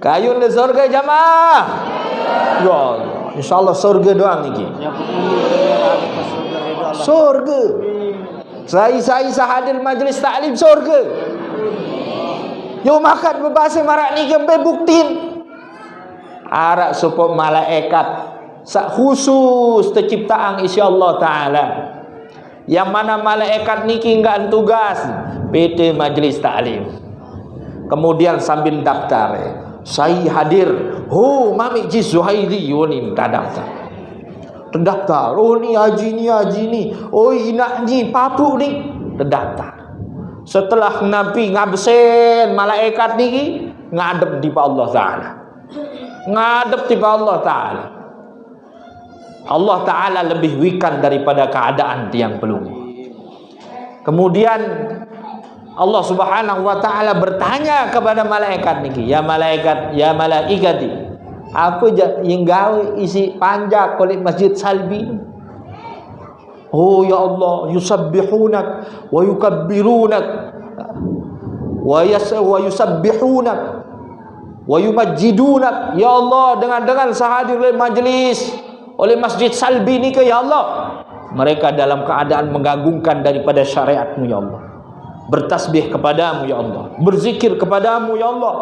Kayun le surga jamaah. Ya Allah. InsyaAllah surga doang niki. Surga. Saya sahadir majlis taklim surga. Yo makan berbahasa marak ni gembe buktiin. Arak supaya malaikat sak khusus terciptaan insya-Allah taala. Yang mana malaikat niki enggak tugas PT majlis taklim. Kemudian sambil daftar, saya hadir. Oh, Mami Ji Zuhairi ni daftar. Terdaftar. Oh ni haji ni. Oh inak ni papu ni terdaftar. Setelah Nabi ngabsen malaikat ni ngadep di Allah taala. Ngadep di Allah taala. Allah taala lebih wikan daripada keadaan tiang pelung. Kemudian Allah Subhanahu wa taala bertanya kepada malaikat niki, ya malaikat, ya malaikati, apa yang gawe isi panjak oleh Masjid Salbi? Oh ya Allah, yusabbihunak wa yukabbirunak wa yusabbihunak wa yumajjidunak. Ya Allah, dengan sahadir oleh majlis oleh Masjid Salbi ni ke ya Allah, mereka dalam keadaan mengagungkan daripada syariatmu ya Allah, bertasbih kepadamu ya Allah, berzikir kepadamu ya Allah.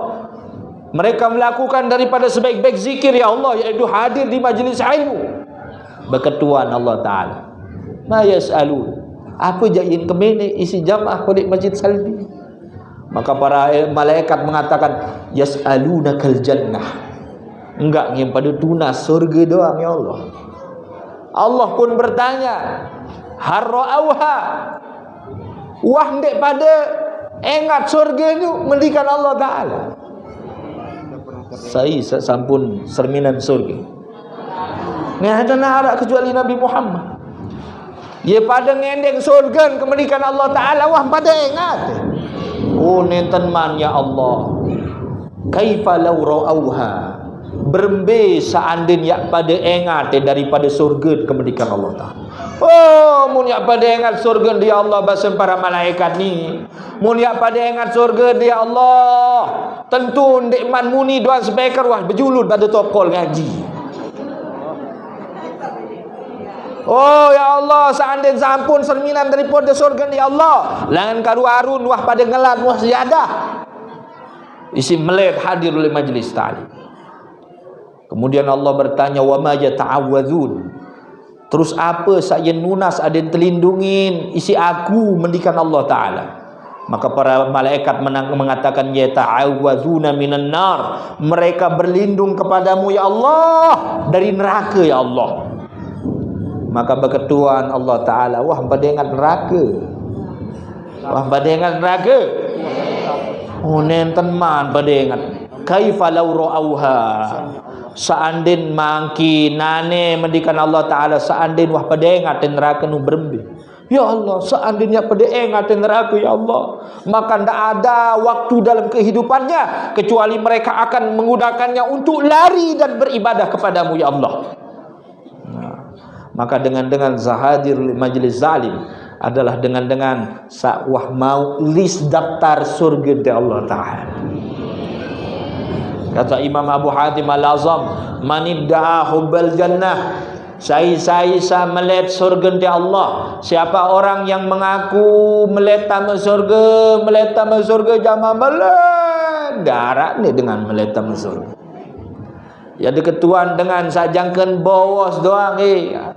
Mereka melakukan daripada sebaik-baik zikir ya Allah, iaitu hadir di majlis ilmu. Berketuan Allah taala, ma yas'alun, apa yang kemene isi jamaah oleh Masjid Salbi? Maka para malaikat mengatakan yas'alunakal jannah. Enggak yang pada tunas surga doang ya Allah. Allah pun bertanya, harra'auha, wah ndek pada ingat surga itu mendikan Allah taala. Saya sampun cerminan surga. Ni ada nak kecuali Nabi Muhammad. Ye pada ngendeng surga kemendikan Allah taala, wah pada ingat. Oh nenten man ya Allah. Kaifa law ra'auha, berembe seandainya pada ingat daripada surga kemendikan Allah taala. Oh, mun yak pada ingat surga dia Allah bahasa para malaikat ni. Mun yak pada ingat surga dia Allah, tentu ndek man muni doan speaker wah berjulud pada tokol ngaji. Oh ya Allah, seandainya sampun cerminan daripada surga ya Allah, langan karu arun wah pada ngelat wah sejadah. Isi meled hadir oleh majlis tadi. Kemudian Allah bertanya, wa ma yata'awwadzun. Terus apa saya nunas ada yang terlindungin isi aku mendikan Allah Ta'ala. Maka para malaikat mengatakan yata'awwadzuna minan nar. Mereka berlindung kepadamu ya Allah dari neraka ya Allah. Maka berketuan Allah Ta'ala, wah pada ingat neraka. Wah pada ingat neraka. Oh nenten man pada ingat. Kaifa law ra'auha. Seandin mangki nane mendikan Allah Ta'ala, seandin wah pada ingat neraka nu berembe. Ya Allah, seandainya pada ingat neraka ya Allah, maka tidak ada waktu dalam kehidupannya kecuali mereka akan menggunakannya untuk lari dan beribadah kepadamu ya Allah. Maka dengan zahadir majlis zalim adalah dengan wah mau list daftar surga dari Allah Ta'ala. Kata Imam Abu Hatim Al-Azam, manidda'a hubbal jannah, saya melihat surga dari Allah. Siapa orang yang mengaku melihat tamu surga jamaah melihat darat ni dengan melihat tamu surga. Ya deketuan dengan sajangkan bawas doang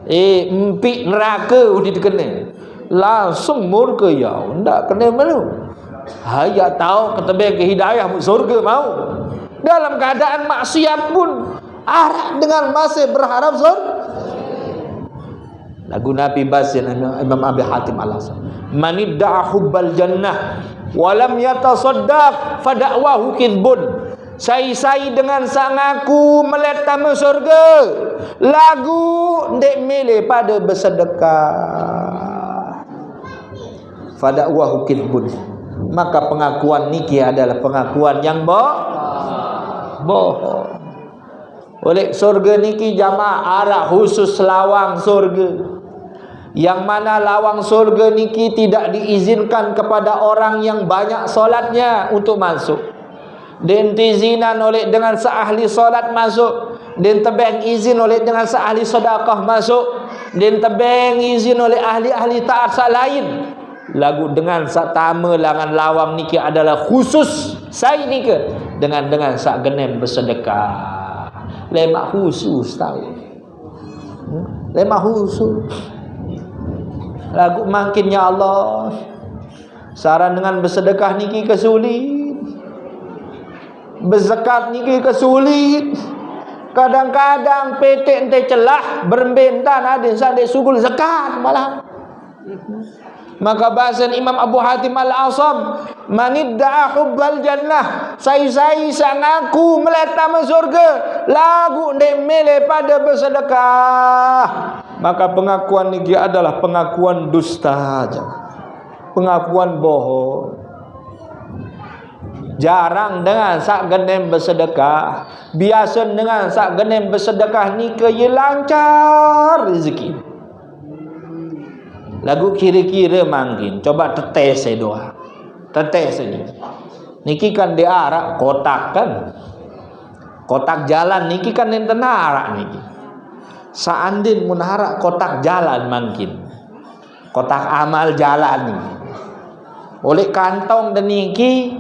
empik neraka udah dikena langsung murka ya ndak kena malu. Haya tahu ketebeng ke hidayah surga mau. Dalam keadaan maksiat pun arah dengan masih berharap surga. Lagu Nabi Basin Imam Abi Hatim Al-Azam, manidda'a hubbal jannah walam yatasaddaq fada'wahu kidbun. Saya dengan sangaku melihat tamu surga, lagu ndek milih pada bersedekah. Fada'wahu kidbun. Maka pengakuan niki adalah pengakuan yang bohong. Oleh surga niki jamaah arah khusus lawang surga. Yang mana lawang surga niki tidak diizinkan kepada orang yang banyak solatnya untuk masuk. Den izinan oleh dengan seahli solat masuk. Den tebeng izin oleh dengan seahli sedekah masuk. Den tebeng izin oleh ahli-ahli taat sak lain. Lagu dengan sak tama langan lawang niki adalah khusus saya niki dengan sak genem bersedekah. Lemak khusus tahu. Lemak khusus. Lagu makin ya Allah. Saran dengan bersedekah niki kesulit. Berzakat niki kesulit. Kadang-kadang petek ente celah berbentan ada sandek sugul zakat malah. Maka bahasa Imam Abu Hatim Al-Azam, manidda'a hubbal jannah, saya sangaku melihat tamu surga, lagu ndek mele pada bersedekah. Maka pengakuan niki adalah pengakuan dusta aja. Pengakuan bohong. Jarang dengan sak genem bersedekah. Biasa dengan sak genem bersedekah ni ke ye lancar rezeki. Lagu kira-kira mangkin. Coba tetes saya doa. Tetes saja. Niki kan diarak kotak kan. Kotak jalan niki kan enten arak niki. Saandin mun harak kotak jalan mangkin. Kotak amal jalan niki. Oleh kantong dan niki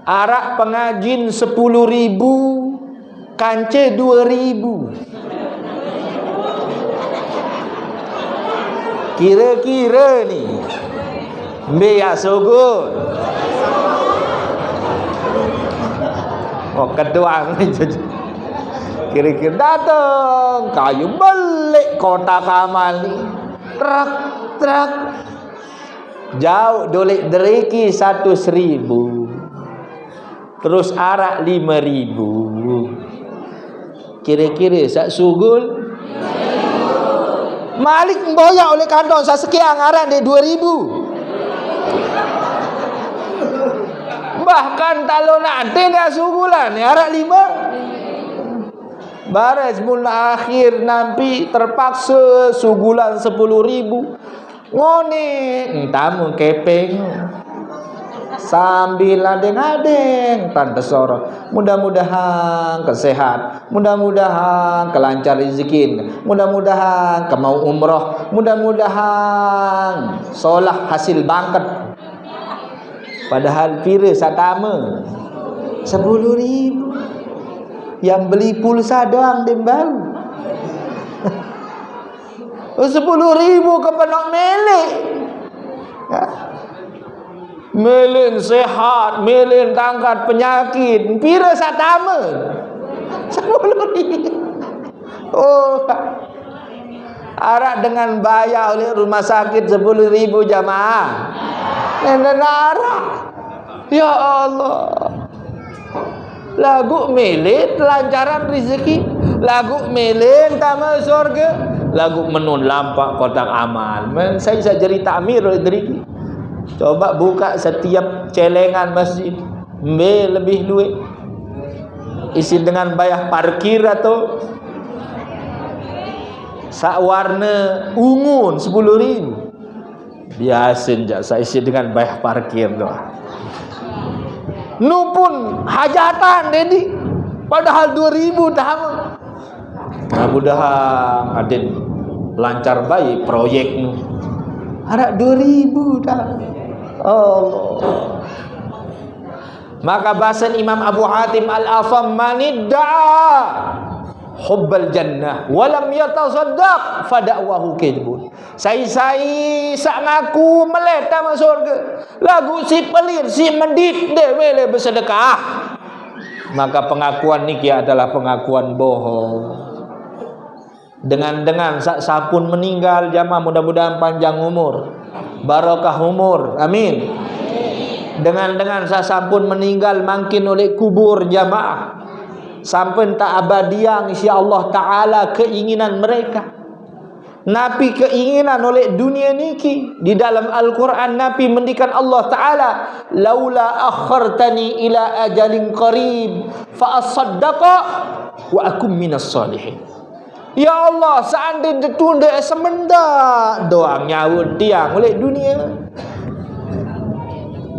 arak pengajin 10.000, kance 2.000. Kira-kira ni biar sugut. Oh keduang ni. Kira-kira datang kayu balik kotak amal ni. Truk jauh dolek deriki 100.000. Terus arak 5.000. Kira-kira sak sugul Malik memboyak oleh kantong sak sekian arak dia 2.000. Bahkan kalau nanti dah sugulan arak 5. Baris mula akhir nampi terpaksa sugulan 10.000. Ngone tamu kepeng sambil adeng-adeng tanda soro. Mudah-mudahan kesehat, mudah-mudahan kelancar rezeki, mudah-mudahan kemau umroh, mudah-mudahan solah hasil bangket. Padahal pira satama 10.000. Yang beli pulsa doang dem baru 10.000 ke penok melek. Melin sehat, melin tangkat penyakit, pira satama 10.000. Oh, arak dengan bayar oleh rumah sakit 10.000 jamaah. Arak. Ya Allah. Lagu melin lancaran rezeki, lagu melin tamat surga, lagu menun lampak kotak amal. Saya jadi takmir oleh diri. Coba buka setiap celengan masjid, lebih duit isi dengan bayar parkir atau sak warna ungun 10.000. Biasa je saya isi dengan bayar parkir doang. Nu pun hajatan dedi padahal 2.000 tamu. Mudah-mudahan aden lancar baik proyek nu. Ada 2.000 dah. Allah. Maka bahasa Imam Abu Hatim Al-Afam manidda'a hubbal jannah walam yatasaddaq fada'wahu kidbun. Sai sak ngaku meleta masuk surga, lagu si pelir si mendit dewe le bersedekah, maka pengakuan niki adalah pengakuan bohong. Dengan sak sapun meninggal jamaah, mudah-mudahan panjang umur, barokah umur, amin. Dengan sak sapun meninggal makin oleh kubur jamaah, sampai tak abadiang insya-Allah taala keinginan mereka. Nabi keinginan oleh dunia niki. Di dalam Al-Quran Nabi mendikan Allah Ta'ala, laula akhartani ila ajalin qarib fa asaddaqa wa akum minas salihin. Ya Allah, seandainya tunda semendak doang nyawut tiang oleh dunia,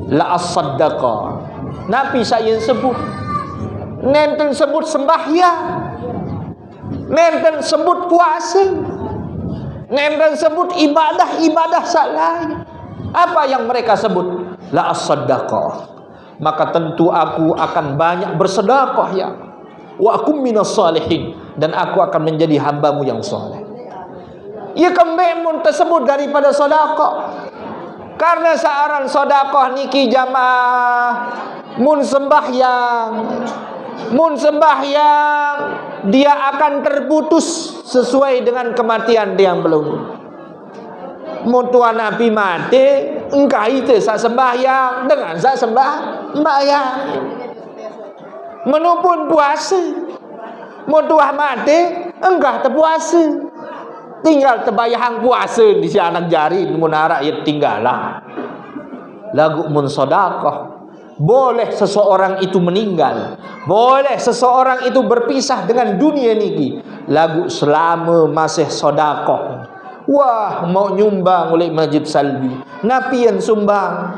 la asaddaqa. Nabi saya sebut nenten sebut sembahyang, nenten sebut puasa, nenten sebut ibadah salah. Apa yang mereka sebut? La as-sadaqah. Maka tentu aku akan banyak bersedekah ya. Wa akum minas salihin, dan aku akan menjadi hambamu yang soleh. Ia kememun tersebut daripada sedekah. Karena searan sedekah niki jamaah mun sembahyang dia akan terputus sesuai dengan kematian dia yang belum. Mutua Nabi mati, engkau itu sak sembahyang dengan sak sembahyang. Menupun puasa, mutua mati, engkau terpuasa. Tinggal terbayang puasa di si anak jari munara ya tinggalah. Lagu mun sedekah. Boleh seseorang itu meninggal, boleh seseorang itu berpisah dengan dunia niki, lagu selama masih sedekah. Wah, mau nyumbang oleh Masjid Salbi, Nabi yang sumbang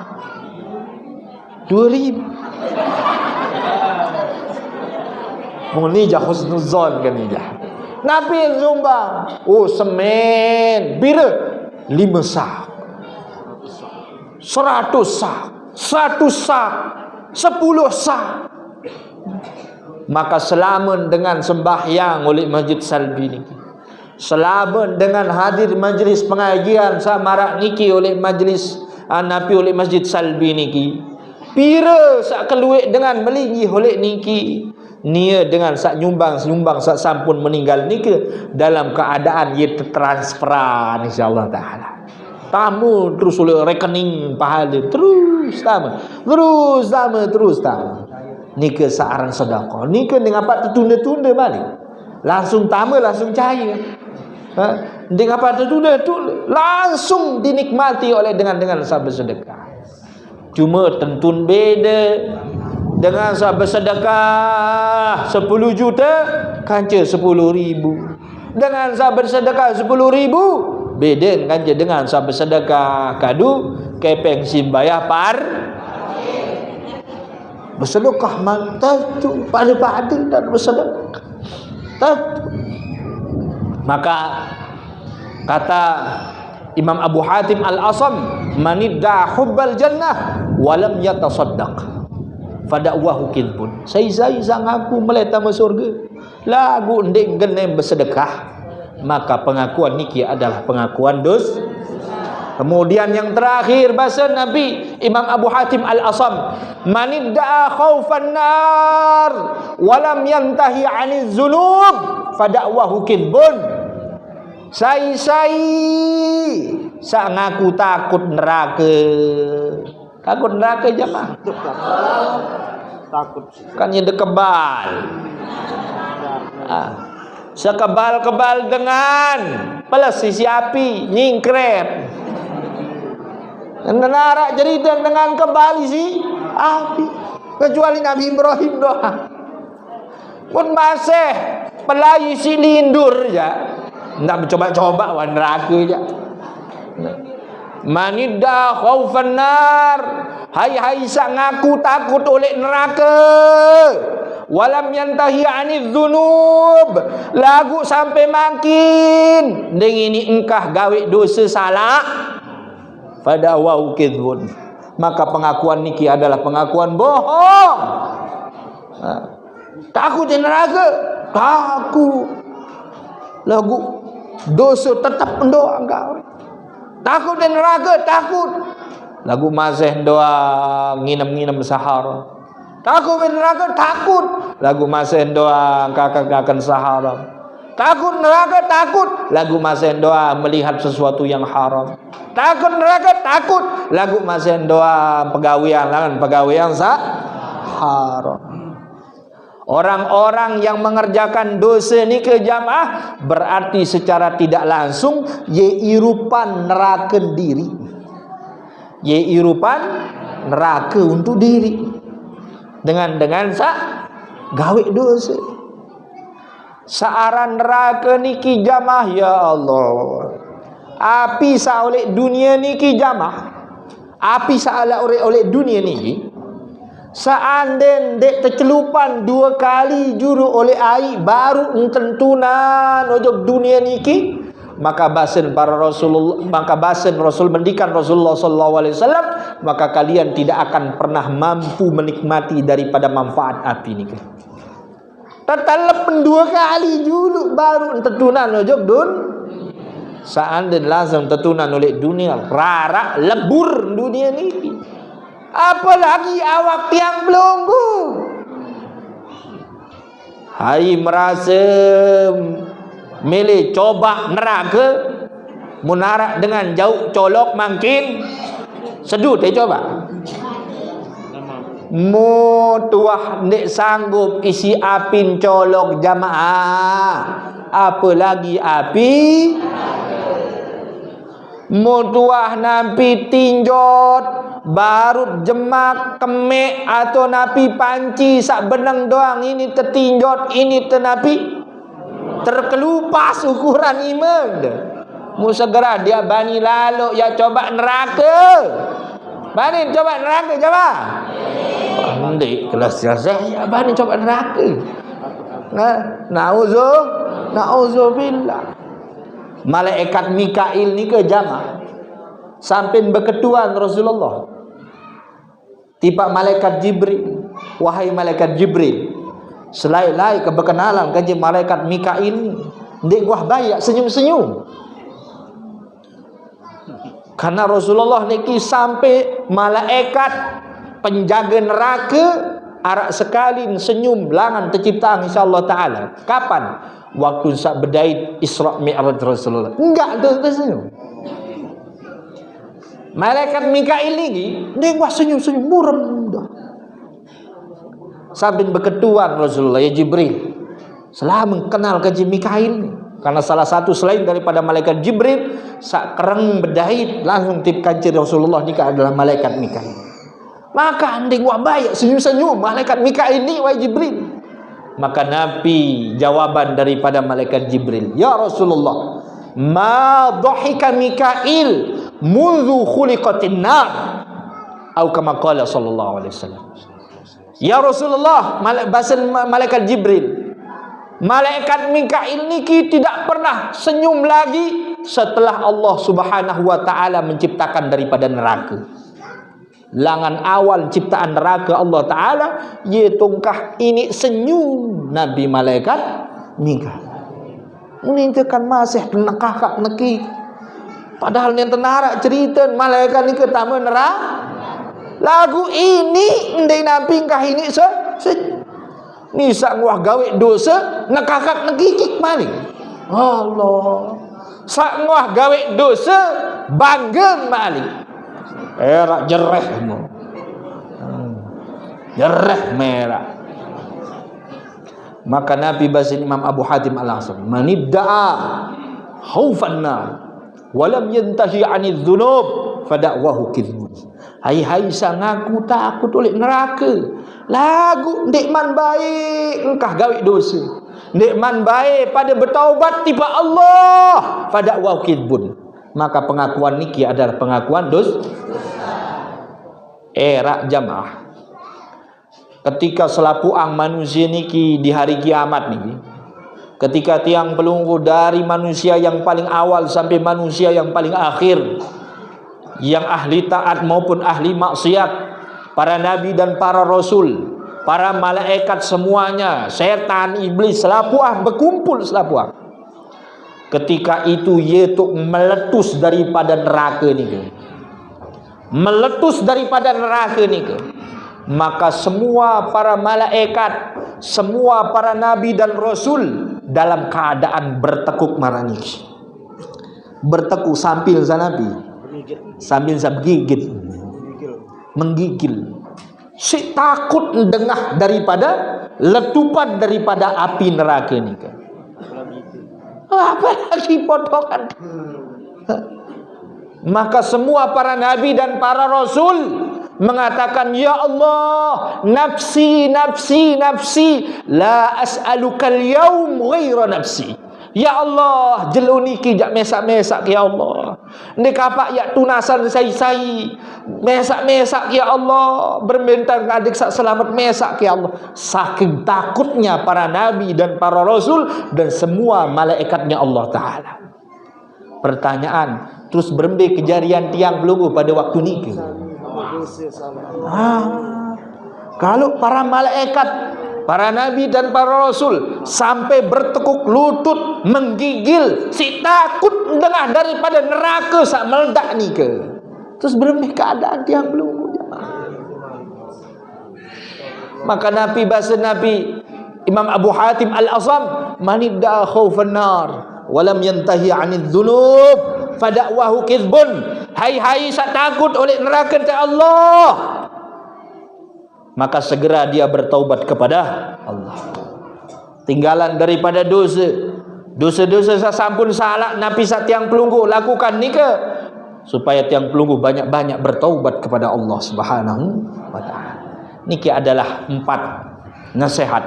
2.000. Muni jah husnuzon kan ija. Nabi yang sumbang, oh semen, bira 5 sak, 100 sak, 1 sak, 10 sak. Maka selamun dengan sembahyang oleh Masjid Salbi niki, selamun dengan hadir majlis pengajian samarak niki oleh majlis Nabi oleh Masjid Salbi niki, pira sak keluik dengan melingih oleh niki, nia dengan sak nyumbang sak sampun meninggal niki dalam keadaan ia tertransferan insyaallah taala. Tamu terus oleh rekening pahala terus tamu. Nika searan sedekah. Nika dengan apa tertunda-tunda balik. Langsung tamu langsung cair. Dengan apa tertunda langsung dinikmati oleh dengan sahabat sedekah. Cuma tentun beda. Dengan bersedekah 10 juta, kanca 10 ribu. Dengan bersedekah 10 ribu, beda kanca dengan bersedekah kadu kepeng simbayah par. Bersedekah mantatu pada dan bersedekah. Maka kata Imam Abu Hatim Al-Asam, manidda hubbal jannah walam yatasaddaq fada'wahu kidbun. Saya ngaku meleta masuk surga, lagu ndek genem bersedekah, maka pengakuan niki adalah pengakuan dos. Kemudian yang terakhir bahasa Nabi Imam Abu Hatim Al-Asam, manidda khaufan nar walam yantahi 'aniz dzunub fada'wahu kidbun. Saya ngaku takut neraka. Takut neraka jemaah.
Takut.
Kan yang dekebal. Sekebal-kebal dengan pelas sisi api nyingkret. Nenarak jadi dengan kembali si api. Kecuali Nabi Ibrahim doang. Pun masih pelayu si lindur ya. Nak mencoba-coba wan neraka je. Manidda khaufan nar, hai sak ngaku takut oleh neraka. Walam yantahi 'aniz dzunub, lagu sampai makin deng ini engkah gawe dosa salah. Pada wau kidbun, maka pengakuan niki adalah pengakuan bohong. Takut di neraka, takut. Lagu dosa tetap mendoa engkau. Takut di neraka, takut. Lagu mazeh doa nginem-nginem sahara. Takut di neraka, takut. Lagu mazeh doa kakak-kakak sahara. Takut neraka, takut. Lagu mazeh doa melihat sesuatu yang haram. Takut neraka, takut. Lagu mazeh doa pegawaian haram. Orang-orang yang mengerjakan dosa ni ke jamaah berarti secara tidak langsung irupan neraka diri. Irupan neraka untuk diri. Dengan gawe dosa. Searan neraka niki jamaah ya Allah. Api sa oleh dunia niki jamaah. Api sa oleh dunia niki. Seandainya dek tercelupan 2 kali juru oleh air baru tentunan ojok dunia niki, maka basen Rasul mendikan Rasulullah sallallahu alaihi wasallam, maka kalian tidak akan pernah mampu menikmati daripada manfaat api niki. Tetelepen 2 kali julu baru tentunan ojok seandainya langsung tentunan oleh dunia rara lebur dunia niki. Apalagi awak tiang belunggu. Hai merasa milih coba neraka, munarak dengan jauh colok makin sedut coba. Mutuah nek sanggup isi apin colok jamaah, apalagi api mutuah nampi tinjot barut jemak kemek atau napi panci sak benang doang ini tertinjot ini tenapi terkelupas ukuran iman. Mu segera dia bani lalu ya coba neraka. Bani coba neraka coba. Pandai kelas saya bani coba neraka. Nauzubillah. Malaikat Mikail ni ke jamaah sampai berketuan Rasulullah. Tiba malaikat Jibril, wahai malaikat Jibril, selai-lai keberkenalan kanjeng malaikat Mikail ni. Ndek wah bayak senyum-senyum. Karena Rasulullah niki sampai malaikat penjaga neraka arak sekali senyum langan tercipta insyaallah taala. Kapan? Waktu sak bedait Isra Mi'raj Rasulullah. Enggak tersenyum. Malaikat Mikail ini dia wah senyum-senyum muram dah. Sambil berketuan Rasulullah ya Jibril. Selama kenal ke Mikail ni. Karena salah satu selain daripada malaikat Jibril sak kereng bedait langsung tip kancir Rasulullah ni adalah malaikat Mikail. Maka anding wah baik senyum-senyum malaikat Mikail ni wahai Jibril. Maka Nabi jawaban daripada malaikat Jibril, ya Rasulullah, ma dhahika Mikail mundu khuliqatin nar, atau kama qala sallallahu alaihi wasallam. Ya Rasulullah, bahasa malaikat Jibril, malaikat Mikail niki tidak pernah senyum lagi setelah Allah Subhanahu wa taala menciptakan daripada neraka. Langan awal ciptaan neraka Allah taala ye tungkah ini senyum Nabi malaikat Mikail. Ini kan masih nekakak neki. Padahal yang tenara cerita malaikat ni ketama neraka. Lagu ini ndai Nabi kah ini ni sak ngwah gawe dosa nekakak nekikik maling. Allah. Sak ngwah gawe dosa bangga maling. Era jereh mu. Jereh merah. Maka Nabi basin Imam Abu Hatim Al-Asam, manidda'a khaufan nar wa lam yantahi 'anil dzunub fada'wahu kidhbun. Hai sang aku takut oleh neraka. Lagu ndek man baik engkah gawe dosa. Ndek man baik pada bertaubat tiba Allah fada'wahu kidhbun. Maka pengakuan niki adalah pengakuan dosa. Era jamaah. Ketika selapuang manusia niki di hari kiamat niki, ketika tiang pelunggu dari manusia yang paling awal sampai manusia yang paling akhir, yang ahli taat maupun ahli maksiat, para nabi dan para rasul, para malaikat semuanya, setan, iblis, selapuang berkumpul selapuang. Ketika itu yaitu meletus daripada neraka niki. Meletus daripada neraka niki. Maka semua para malaikat, semua para nabi dan rasul dalam keadaan bertekuk maraniki. Bertekuk sambil nabi, sambil gigit, menggigil. Si takut dengah daripada letupan daripada api neraka niki. Apa lagi potongan? Maka semua para nabi dan para rasul mengatakan, ya Allah, nafsi, nafsi, nafsi, la as'aluka al-yawm ghaira nafsi. Ya Allah, jeluni ki jak mesak-mesak ya Allah. Ni kapak yak tunasan sai-sai. Mesak-mesak ya Allah, berminta adik sak selamat mesak ya Allah. Saking takutnya para nabi dan para rasul dan semua malaikatnya Allah taala. Pertanyaan, terus berembe kejadian tiang belunggu pada waktu niki. Kalau para malaikat, para nabi dan para rasul sampai bertekuk lutut, menggigil, si takut dengah daripada neraka sak meledak ni ke. Terus berembe keadaan tiang belum. Maka Nabi bahasa Nabi Imam Abu Hatim Al-Asam, manidda khaufan nar walam yantahi 'anil dzunub fada'wahu kidhbun. Hai sak takut oleh neraka Allah, maka segera dia bertaubat kepada Allah. Tinggalan daripada dosa. Dosa-dosa sampun salah Nabi sak tiang pelunggu lakukan ni ke, supaya tiang pelunggu banyak-banyak bertaubat kepada Allah Subhanahu wa taala. Niki adalah 4 nasihat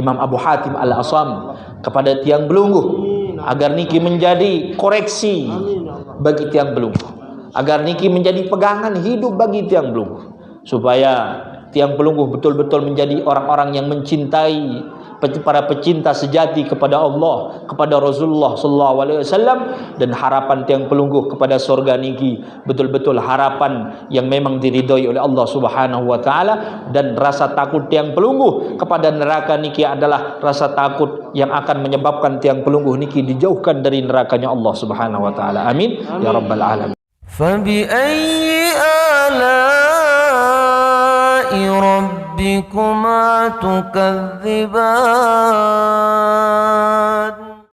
Imam Abu Hatim Al-Asam kepada tiang pelunggu agar niki menjadi koreksi bagi tiang pelunggu, agar niki menjadi pegangan hidup bagi tiang pelunggu, supaya tiang pelunggu betul-betul menjadi orang-orang yang mencintai, para pecinta sejati kepada Allah, kepada Rasulullah sallallahu alaihi wasallam, dan harapan tiang pelunggu kepada surga niki betul-betul harapan yang memang diridhoi oleh Allah Subhanahu wa taala, dan rasa takut tiang pelunggu kepada neraka niki adalah rasa takut yang akan menyebabkan tiang pelunggu niki dijauhkan dari nerakanya Allah Subhanahu wa taala. Amin ya rabbal alamin.
فبأي آلاء ربكما تكذبان